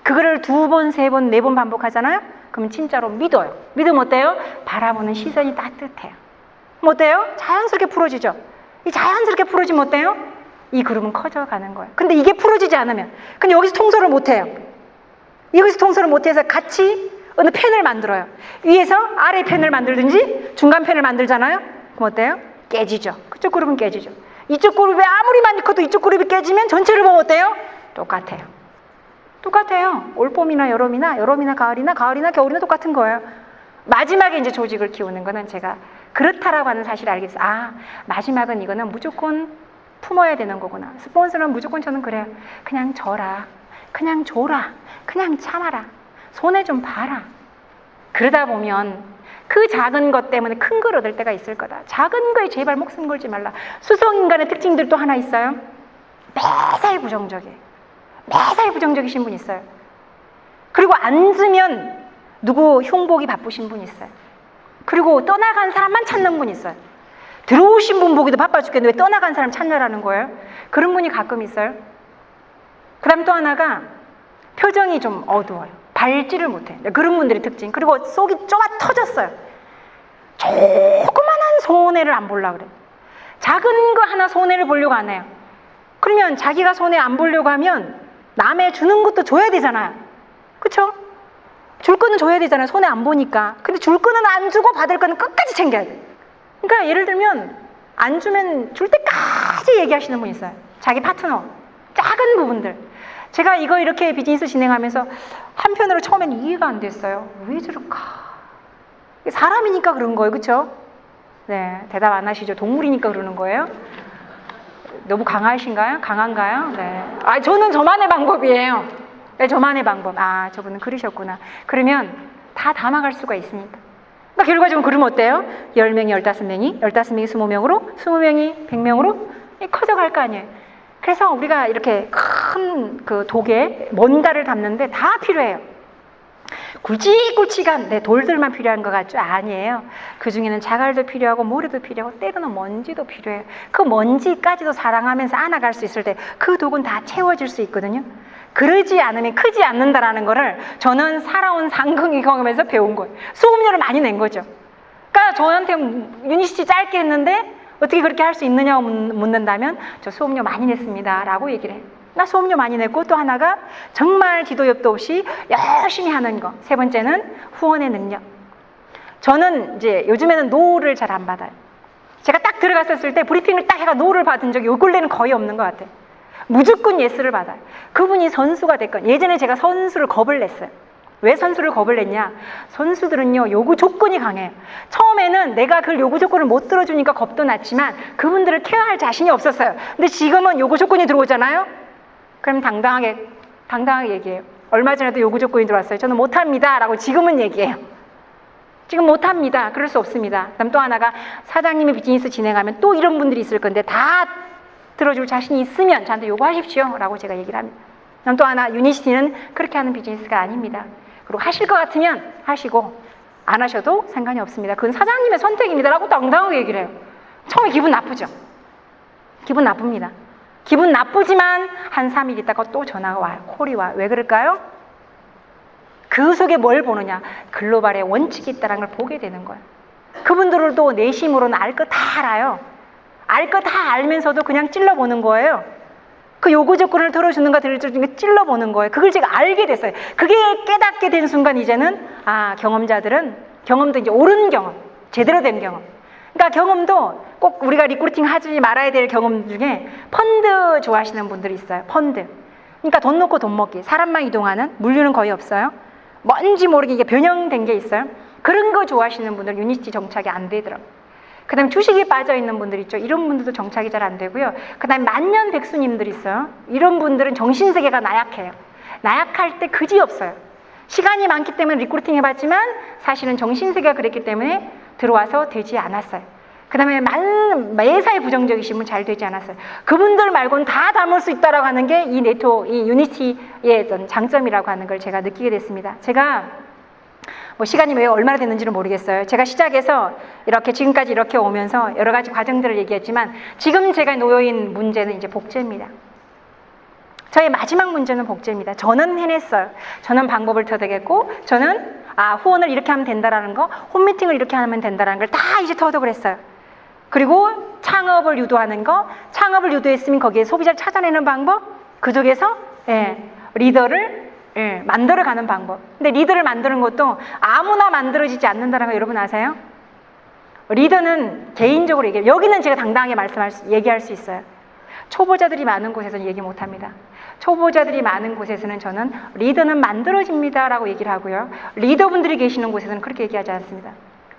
그거를 2번, 3번, 4번 반복하잖아요? 그럼 진짜로 믿어요. 믿으면 어때요? 바라보는 시선이 따뜻해요. 뭐 어때요? 자연스럽게 풀어지죠? 이 자연스럽게 풀어지면 어때요? 이 그룹은 커져가는 거예요. 근데 이게 풀어지지 않으면, 근데 여기서 통솔을 못해요. 여기서 통솔을 못해서 같이 어느 펜을 만들어요. 위에서 아래 펜을 만들든지 중간 펜을 만들잖아요? 그럼 어때요? 깨지죠. 그쪽 그룹은 깨지죠. 이쪽 그룹이 아무리 많이 커도 이쪽 그룹이 깨지면 전체를 보면 어때요? 똑같아요. 똑같아요. 올봄이나 여름이나 가을이나 겨울이나 똑같은 거예요. 마지막에 이제 조직을 키우는 거는 제가 그렇다라고 하는 사실을 알게 됐어요. 아, 마지막은 이거는 무조건 품어야 되는 거구나. 스폰서는 무조건 저는 그래요. 그냥 줘라. 그냥 줘라. 그냥 참아라. 손에 좀 봐라. 그러다 보면 그 작은 것 때문에 큰 걸 얻을 때가 있을 거다. 작은 거에 제발 목숨 걸지 말라. 수성인간의 특징들도 하나 있어요. 매사에 부정적이에요. 매사에 부정적이신 분 있어요. 그리고 앉으면 누구 흉보기 바쁘신 분 있어요. 그리고 떠나간 사람만 찾는 분 있어요. 들어오신 분 보기도 바빠 죽겠는데 왜 떠나간 사람 찾느라는 거예요? 그런 분이 가끔 있어요. 그 다음 또 하나가 표정이 좀 어두워요. 밝지를 못해. 그런 분들의 특징. 그리고 속이 좁아 터졌어요. 조그만한 손해를 안 보려고 그래요. 작은 거 하나 손해를 보려고 안 해요. 그러면 자기가 손해 안 보려고 하면 남의 주는 것도 줘야 되잖아요. 그렇죠? 줄 거는 줘야 되잖아요. 손해 안 보니까. 근데 줄 거는 안 주고 받을 거는 끝까지 챙겨야 돼. 그러니까 예를 들면 안 주면 줄 때까지 얘기하시는 분 있어요. 자기 파트너. 작은 부분들. 제가 이거 이렇게 비즈니스 진행하면서 한편으로 처음엔 이해가 안 됐어요. 왜 저럴까? 사람이니까 그런 거예요. 그렇죠? 네, 대답 안 하시죠? 동물이니까 그러는 거예요? 너무 강하신가요? 강한가요? 네. 아, 저는 저만의 방법이에요. 네, 저만의 방법. 아, 저분은 그러셨구나. 그러면 다 담아갈 수가 있으니까. 그러니까 결과적으로 그러면 어때요? 10명이 15명이, 15명이 20명으로, 20명이 100명으로 커져갈 거 아니에요. 그래서 우리가 이렇게 큰 그 독에 뭔가를 담는데 다 필요해요. 굵직굵직한 돌들만 필요한 것 같죠? 아니에요. 그 중에는 자갈도 필요하고 모래도 필요하고 때로는 먼지도 필요해요. 그 먼지까지도 사랑하면서 안아갈 수 있을 때 그 독은 다 채워질 수 있거든요. 그러지 않으면 크지 않는다라는 거를 저는 살아온 상극이 경험에서 배운 거예요. 수업료를 많이 낸 거죠. 그러니까 저한테 유니시티 짧게 했는데 어떻게 그렇게 할 수 있느냐고 묻는다면 저 수업료 많이 냈습니다 라고 얘기를 해요. 나 수업료 많이 냈고, 또 하나가 정말 기도 옆도 없이 열심히 하는 거. 세 번째는 후원의 능력. 저는 이제 요즘에는 노를 잘 안 받아요. 제가 딱 들어갔었을 때 브리핑을 딱 해가 노를 받은 적이 요 근래는 거의 없는 것 같아요. 무조건 예스를 받아요. 그분이 선수가 됐건, 예전에 제가 선수를 겁을 냈어요. 왜 선수를 겁을 냈냐? 선수들은요, 요구 조건이 강해요. 처음에는 내가 그 요구 조건을 못 들어주니까 겁도 났지만 그분들을 케어할 자신이 없었어요. 근데 지금은 요구 조건이 들어오잖아요? 그럼 당당하게 얘기해요. 얼마 전에도 요구 조건이 들어왔어요. 저는 못합니다 라고 지금은 얘기해요. 지금 못합니다. 그럴 수 없습니다. 그다음 또 하나가, 사장님이 비즈니스 진행하면 또 이런 분들이 있을 건데 다 들어줄 자신이 있으면 저한테 요구하십시오 라고 제가 얘기를 합니다. 그다음 또 하나, 유니시티는 그렇게 하는 비즈니스가 아닙니다. 그리고 하실 것 같으면 하시고 안 하셔도 상관이 없습니다. 그건 사장님의 선택입니다 라고 당당하게 얘기를 해요. 처음에 기분 나쁘죠? 기분 나쁩니다. 기분 나쁘지만 한 3일 있다가 또 전화가 와요. 콜이 와요. 왜 그럴까요? 그 속에 뭘 보느냐? 글로벌의 원칙이 있다는 걸 보게 되는 거예요. 그분들도 내심으로는 알 거 다 알아요. 알 거 다 알면서도 그냥 찔러보는 거예요. 그 요구 조건을 들어주는가 들어주는가 찔러보는 거예요. 그걸 제가 알게 됐어요. 그게 깨닫게 된 순간 이제는, 아, 경험자들은 경험도 이제 옳은 경험, 제대로 된 경험. 그러니까 경험도 꼭 우리가 리크루팅 하지 말아야 될 경험 중에 펀드 좋아하시는 분들이 있어요. 펀드. 그러니까 돈 놓고 돈 먹기. 사람만 이동하는, 물류는 거의 없어요. 뭔지 모르게 이게 변형된 게 있어요. 그런 거 좋아하시는 분들은 유니시티 정착이 안 되더라고요. 그 다음에 주식에 빠져있는 분들 있죠. 이런 분들도 정착이 잘 안 되고요. 그 다음에 만년 백수님들 있어요. 이런 분들은 정신세계가 나약해요. 나약할 때 그지없어요. 시간이 많기 때문에 리크루팅 해봤지만 사실은 정신세계가 그랬기 때문에 들어와서 되지 않았어요. 그 다음에 매사에 부정적이신 분 잘 되지 않았어요. 그분들 말고는 다 담을 수 있다라고 하는 게 이 유니티의 어떤 장점이라고 하는 걸 제가 느끼게 됐습니다. 제가 시간이 왜 얼마나 됐는지는 모르겠어요. 제가 시작해서 이렇게 지금까지 이렇게 오면서 여러 가지 과정들을 얘기했지만 지금 제가 놓여있는 문제는 이제 복제입니다. 저의 마지막 문제는 복제입니다. 저는 해냈어요. 저는 방법을 터득했고, 저는 후원을 이렇게 하면 된다라는 거, 홈미팅을 이렇게 하면 된다라는 걸 다 이제 터득을 했어요. 그리고 창업을 유도하는 거, 창업을 유도했으면 거기에 소비자를 찾아내는 방법, 그쪽에서 리더를 만들어가는 방법. 근데 리더를 만드는 것도 아무나 만들어지지 않는다는 거 여러분 아세요? 리더는 개인적으로 얘기해요. 여기는 제가 당당하게 얘기할 수 있어요. 초보자들이 많은 곳에서는 얘기 못합니다. 초보자들이 많은 곳에서는 저는 리더는 만들어집니다 라고 얘기를 하고요. 리더분들이 계시는 곳에서는 그렇게 얘기하지 않습니다.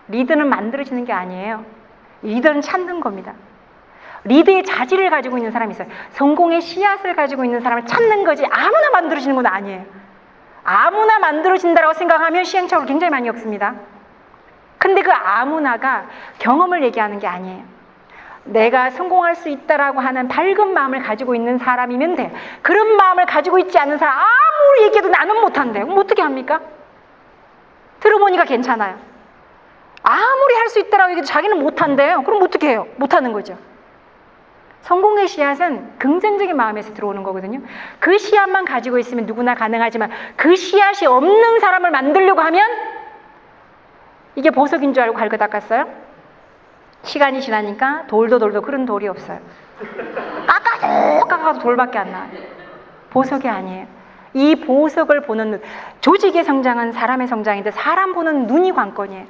리더는 만들어지는 게 아니에요. 리더는 찾는 겁니다. 리더의 자질을 가지고 있는 사람이 있어요. 성공의 씨앗을 가지고 있는 사람을 찾는 거지 아무나 만들어지는 건 아니에요. 아무나 만들어진다고 생각하면 시행착오를 굉장히 많이 겪습니다. 근데 그 아무나가 경험을 얘기하는 게 아니에요. 내가 성공할 수 있다라고 하는 밝은 마음을 가지고 있는 사람이면 돼요. 그런 마음을 가지고 있지 않은 사람 아무리 얘기해도 나는 못한대. 그럼 어떻게 합니까? 들어보니까 괜찮아요. 아무리 할 수 있다라고 얘기해도 자기는 못한대요. 그럼 어떻게 해요? 못하는 거죠. 성공의 씨앗은 긍정적인 마음에서 들어오는 거거든요. 그 씨앗만 가지고 있으면 누구나 가능하지만 그 씨앗이 없는 사람을 만들려고 하면 이게 보석인 줄 알고 갈고 닦았어요? 시간이 지나니까 돌도 그런 돌이 없어요. 깎아도 돌밖에 안 나와요. 보석이 아니에요. 이 보석을 보는 눈, 조직의 성장은 사람의 성장인데 사람 보는 눈이 관건이에요.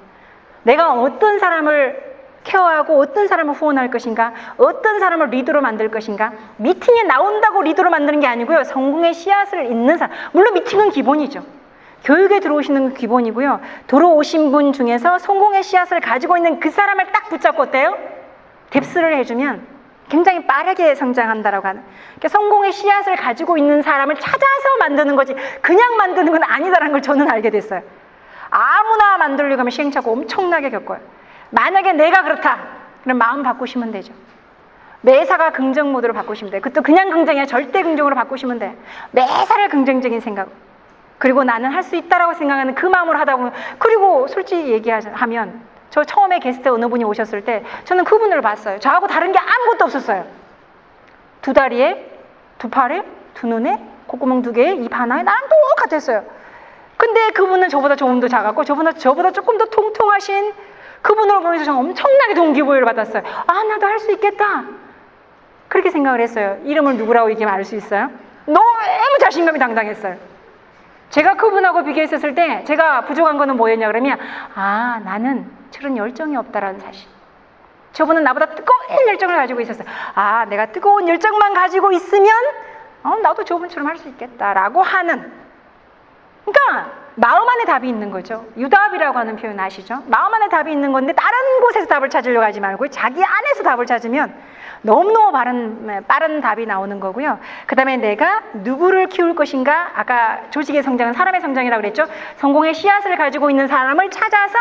내가 어떤 사람을 케어하고 어떤 사람을 후원할 것인가, 어떤 사람을 리더로 만들 것인가. 미팅에 나온다고 리더로 만드는 게 아니고요. 성공의 씨앗을 잇는 사람. 물론 미팅은 기본이죠. 교육에 들어오시는 건 기본이고요. 들어오신 분 중에서 성공의 씨앗을 가지고 있는 그 사람을 딱 붙잡고 어때요? 뎁스를 해주면 굉장히 빠르게 성장한다라고 하는. 그러니까 성공의 씨앗을 가지고 있는 사람을 찾아서 만드는 거지 그냥 만드는 건 아니다라는 걸 저는 알게 됐어요. 아무나 만들려고 하면 시행착오 엄청나게 겪어요. 만약에 내가 그렇다, 그럼 마음 바꾸시면 되죠. 매사가 긍정 모드로 바꾸시면 돼요. 그것도 그냥 긍정이 아니라 절대 긍정으로 바꾸시면 돼요. 매사를 긍정적인 생각. 그리고 나는 할 수 있다라고 생각하는 그 마음으로 하다 보면, 그리고 솔직히 얘기하면 저 처음에 게스트 어느 분이 오셨을 때 저는 그분을 봤어요. 저하고 다른 게 아무것도 없었어요. 두 다리에, 두 팔에, 두 눈에, 콧구멍 두 개에, 입 하나에 나랑 똑같았어요. 근데 그분은 저보다 조금 더 작았고 저보다 조금 더 통통하신 그분을 보면서 저는 엄청나게 동기부여를 받았어요. 아, 나도 할 수 있겠다. 그렇게 생각을 했어요. 이름을 누구라고 얘기하면 알 수 있어요? 너무 자신감이 당당했어요. 제가 그분하고 비교했었을 때 제가 부족한 거는 뭐였냐 그러면, 아, 나는 저런 열정이 없다라는 사실. 저분은 나보다 뜨거운 열정을 가지고 있었어요. 아, 내가 뜨거운 열정만 가지고 있으면 나도 저분처럼 할 수 있겠다라고 하는, 그러니까 마음 안에 답이 있는 거죠. 유답이라고 하는 표현 아시죠? 마음 안에 답이 있는 건데 다른 곳에서 답을 찾으려고 하지 말고 자기 안에서 답을 찾으면 너무너무 빠른 답이 나오는 거고요. 그 다음에 내가 누구를 키울 것인가, 아까 조직의 성장은 사람의 성장이라고 그랬죠. 성공의 씨앗을 가지고 있는 사람을 찾아서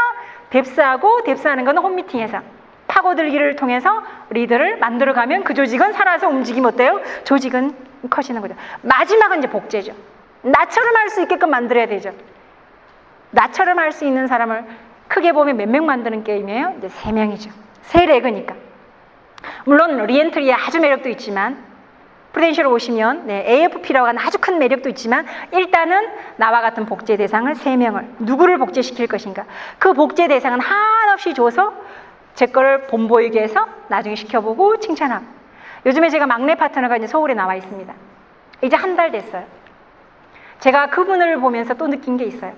뎁스하는 건 홈미팅에서 파고들기를 통해서 리더를 만들어가면 그 조직은 살아서 움직이면 어때요? 조직은 커지는 거죠. 마지막은 이제 복제죠. 나처럼 할 수 있게끔 만들어야 되죠. 나처럼 할 수 있는 사람을 크게 보면 몇 명 만드는 게임이에요? 이제 3명이죠. 3레그니까. 물론 리엔트리의 아주 매력도 있지만, 프루덴셜 오시면 AFP라고 하는 아주 큰 매력도 있지만, 일단은 나와 같은 복제 대상을 3명을 누구를 복제시킬 것인가. 그 복제 대상은 한없이 줘서 제 거를 본보이게 해서 나중에 시켜보고 칭찬하고. 요즘에 제가 막내 파트너가 이제 서울에 나와 있습니다. 이제 한 달 됐어요. 제가 그분을 보면서 또 느낀 게 있어요.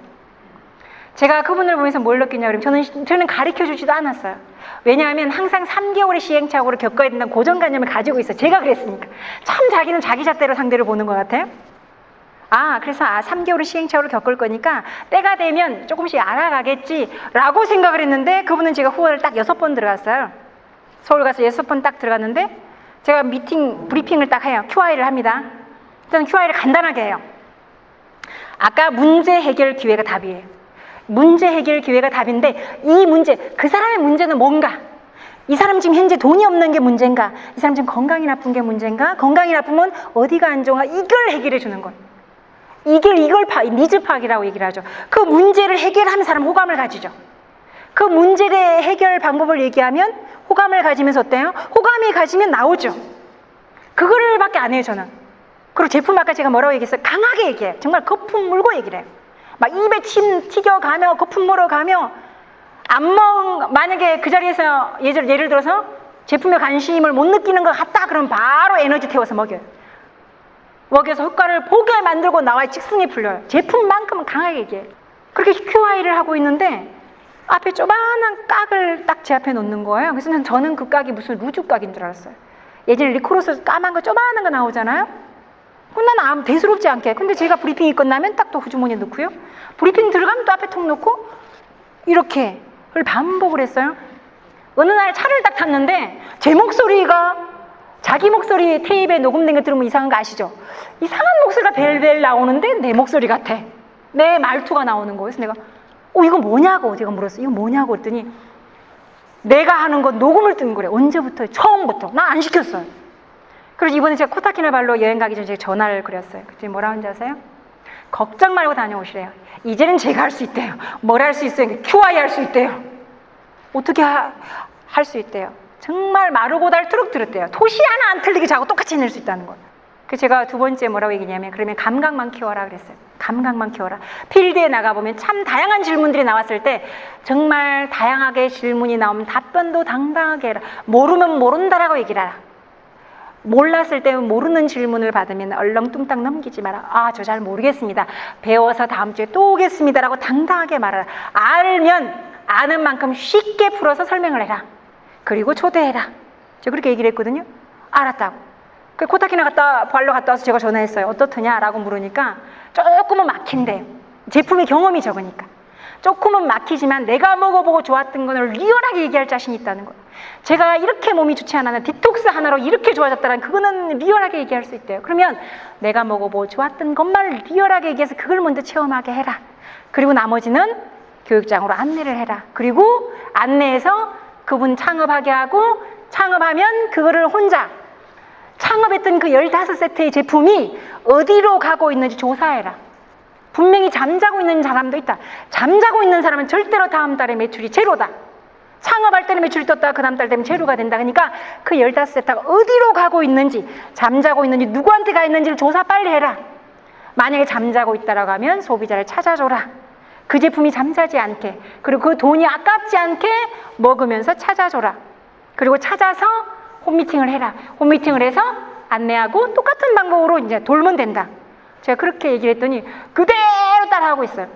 제가 그분을 보면서 뭘 느끼냐 그러면 저는 가르쳐주지도 않았어요. 왜냐하면 항상 3개월의 시행착오를 겪어야 된다는 고정관념을 가지고 있어요. 제가 그랬으니까. 참 자기는 자기 잣대로 상대를 보는 것 같아요. 그래서 3개월의 시행착오를 겪을 거니까 때가 되면 조금씩 알아가겠지라고 생각을 했는데, 그분은 제가 후원을 딱 6번 들어갔어요. 서울 가서 6번 딱 들어갔는데, 제가 브리핑을 딱 해요. QI를 합니다. 일단 QI를 간단하게 해요. 아까 문제 해결 기회가 답이에요. 문제 해결 기회가 답인데, 이 문제, 그 사람의 문제는 뭔가? 이 사람 지금 현재 돈이 없는 게 문제인가? 이 사람 지금 건강이 나쁜 게 문제인가? 건강이 나쁘면 어디가 안 좋은가? 이걸 해결해 주는 거예요. 니즈 파악이라고 얘기를 하죠. 그 문제를 해결하는 사람 호감을 가지죠. 그 문제의 해결 방법을 얘기하면 호감을 가지면서 어때요? 호감이 가지면 나오죠. 그거를 밖에 안 해요, 저는. 그리고 제품 아까 제가 뭐라고 얘기했어요? 강하게 얘기해요. 정말 거품 물고 얘기를 해요. 막 입에 침 튀겨가며 거품 물어가며, 만약에 그 자리에서 예를 들어서 제품에 관심을 못 느끼는 것 같다 그러면 바로 에너지 태워서 먹여요. 먹여서 효과를 보게 만들고 나와야 직성이 풀려요. 제품만큼은 강하게 얘기해요. 그렇게 QI를 하고 있는데 앞에 조그만한 깍을 딱 제 앞에 놓는 거예요. 그래서 저는 그 깍이 무슨 루즈 깍인 줄 알았어요. 예전에 리코로스 까만 거 조그만한 거 나오잖아요. 그건 난 아무 대수롭지 않게. 근데 제가 브리핑이 끝나면 딱 또 후주머니에 넣고요. 브리핑 들어가면 또 앞에 통 놓고 이렇게 그걸 반복을 했어요. 어느 날 차를 딱 탔는데 제 목소리가, 자기 목소리 테이프에 녹음된 거 들으면 이상한 거 아시죠? 이상한 목소리가 벨벨 나오는데 내 목소리 같아. 내 말투가 나오는 거예요. 그래서 내가 이거 뭐냐고 제가 물었어요. 이거 뭐냐고 그랬더니 내가 하는 거 녹음을 뜬 거래. 언제부터? 처음부터. 나 안 시켰어요. 그래서 이번에 제가 코타키나발루 여행 가기 전에 제가 전화를 그렸어요. 그때 뭐라 하는지 아세요? 걱정 말고 다녀오시래요. 이제는 제가 할 수 있대요. 뭘 할 수 있어요? QI 할 수 있대요. 어떻게 할 수 있대요? 정말 마르고 닳도록 들었대요. 토시 하나 안 틀리게 자고 똑같이 해낼 수 있다는 거예요. 그래서 제가 두 번째 뭐라고 얘기냐면, 그러면 감각만 키워라 그랬어요. 감각만 키워라. 필드에 나가보면 참 다양한 질문들이 나왔을 때 정말 다양하게 질문이 나오면 답변도 당당하게 해라. 모르면 모른다라고 얘기를 하라. 몰랐을 때 모르는 질문을 받으면 얼렁뚱땅 넘기지 마라. 저 잘 모르겠습니다. 배워서 다음 주에 또 오겠습니다라고 당당하게 말하라. 알면 아는 만큼 쉽게 풀어서 설명을 해라. 그리고 초대해라. 제가 그렇게 얘기를 했거든요. 알았다고. 그 코타키나 발로 갔다 와서 제가 전화했어요. 어떻더냐라고 물으니까 조금은 막힌대요. 제품의 경험이 적으니까. 조금은 막히지만 내가 먹어보고 좋았던 거를 리얼하게 얘기할 자신이 있다는 거예요. 제가 이렇게 몸이 좋지 않았는데 디톡스 하나로 이렇게 좋아졌다는, 그거는 리얼하게 얘기할 수 있대요. 그러면 내가 먹어보고 좋았던 것만 리얼하게 얘기해서 그걸 먼저 체험하게 해라. 그리고 나머지는 교육장으로 안내를 해라. 그리고 안내해서 그분 창업하게 하고 창업하면 그거를 혼자 창업했던 그 15세트의 제품이 어디로 가고 있는지 조사해라. 분명히 잠자고 있는 사람도 있다. 잠자고 있는 사람은 절대로 다음 달에 매출이 제로다. 창업할 때는 매출이 떴다가 그 다음 달 되면 제로가 된다. 그러니까 그 15세트가 어디로 가고 있는지, 잠자고 있는지, 누구한테 가 있는지를 조사 빨리 해라. 만약에 잠자고 있다라고 하면 소비자를 찾아줘라. 그 제품이 잠자지 않게, 그리고 그 돈이 아깝지 않게 먹으면서 찾아줘라. 그리고 찾아서 홈미팅을 해라. 홈미팅을 해서 안내하고 똑같은 방법으로 이제 돌면 된다. 제가 그렇게 얘기를 했더니 그대로 따라하고 있어요.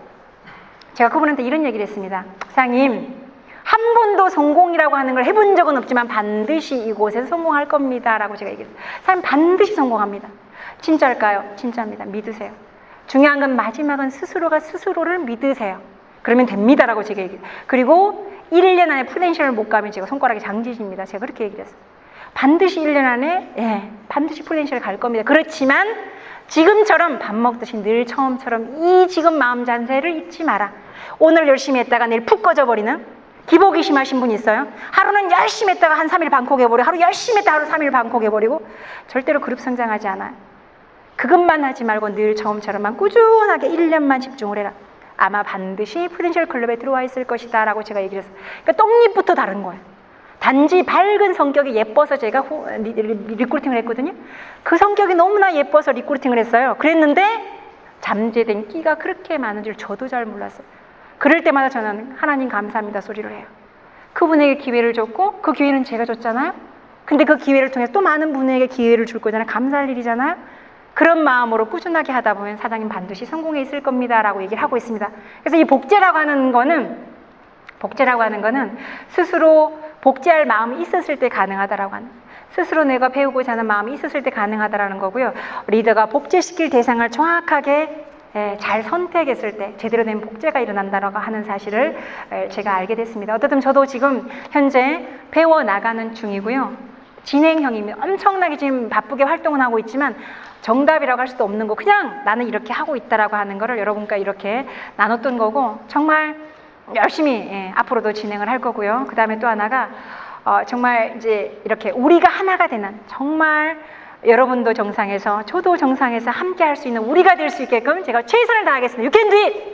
제가 그분한테 이런 얘기를 했습니다. 사장님, 한 번도 성공이라고 하는 걸 해본 적은 없지만 반드시 이곳에서 성공할 겁니다. 라고 제가 얘기했어요. 사장님, 반드시 성공합니다. 진짜일까요? 진짜입니다. 믿으세요. 중요한 건 마지막은 스스로가 스스로를 믿으세요. 그러면 됩니다. 라고 제가 얘기해요. 그리고 1년 안에 프랜차이즈를 못 가면 제가 손가락이 장지십니다. 제가 그렇게 얘기를 했어요. 반드시 1년 안에 반드시 프랜차이즈를 갈 겁니다. 그렇지만 지금처럼 밥 먹듯이 늘 처음처럼 이 지금 마음 잔세를 잊지 마라. 오늘 열심히 했다가 내일 푹 꺼져버리는 기복이 심하신 분이 있어요. 하루는 열심히 했다가 한 3일 방콕해버리고, 하루 열심히 했다가 하루 3일 방콕해버리고, 절대로 그룹 성장하지 않아요. 그것만 하지 말고 늘 처음처럼만 꾸준하게 1년만 집중을 해라. 아마 반드시 프랜차이즈 클럽에 들어와 있을 것이다 라고 제가 얘기를 했어요. 그러니까 떡잎부터 다른 거예요. 단지 밝은 성격이 예뻐서 제가 리크루팅을 했거든요. 그 성격이 너무나 예뻐서 리크루팅을 했어요. 그랬는데 잠재된 끼가 그렇게 많은 줄 저도 잘 몰랐어요. 그럴 때마다 저는 하나님 감사합니다 소리를 해요. 그분에게 기회를 줬고 그 기회는 제가 줬잖아요. 근데 그 기회를 통해서 또 많은 분에게 기회를 줄 거잖아요. 감사할 일이잖아요. 그런 마음으로 꾸준하게 하다 보면 사장님 반드시 성공해 있을 겁니다 라고 얘기를 하고 있습니다. 그래서 이 복제라고 하는 거는 스스로 복제할 마음이 있었을 때 가능하다라고 하는, 스스로 내가 배우고자 하는 마음이 있었을 때 가능하다라는 거고요. 리더가 복제시킬 대상을 정확하게 잘 선택했을 때 제대로 된 복제가 일어난다라고 하는 사실을 제가 알게 됐습니다. 어쨌든 저도 지금 현재 배워나가는 중이고요. 진행형입니다. 엄청나게 지금 바쁘게 활동을 하고 있지만 정답이라고 할 수도 없는 거, 그냥 나는 이렇게 하고 있다라고 하는 거를 여러분과 이렇게 나눴던 거고, 정말 열심히 앞으로도 진행을 할 거고요. 그 다음에 또 하나가 정말 이제 이렇게 우리가 하나가 되는, 정말 여러분도 정상에서 저도 정상에서 함께 할 수 있는 우리가 될 수 있게끔 제가 최선을 다하겠습니다. You can do it!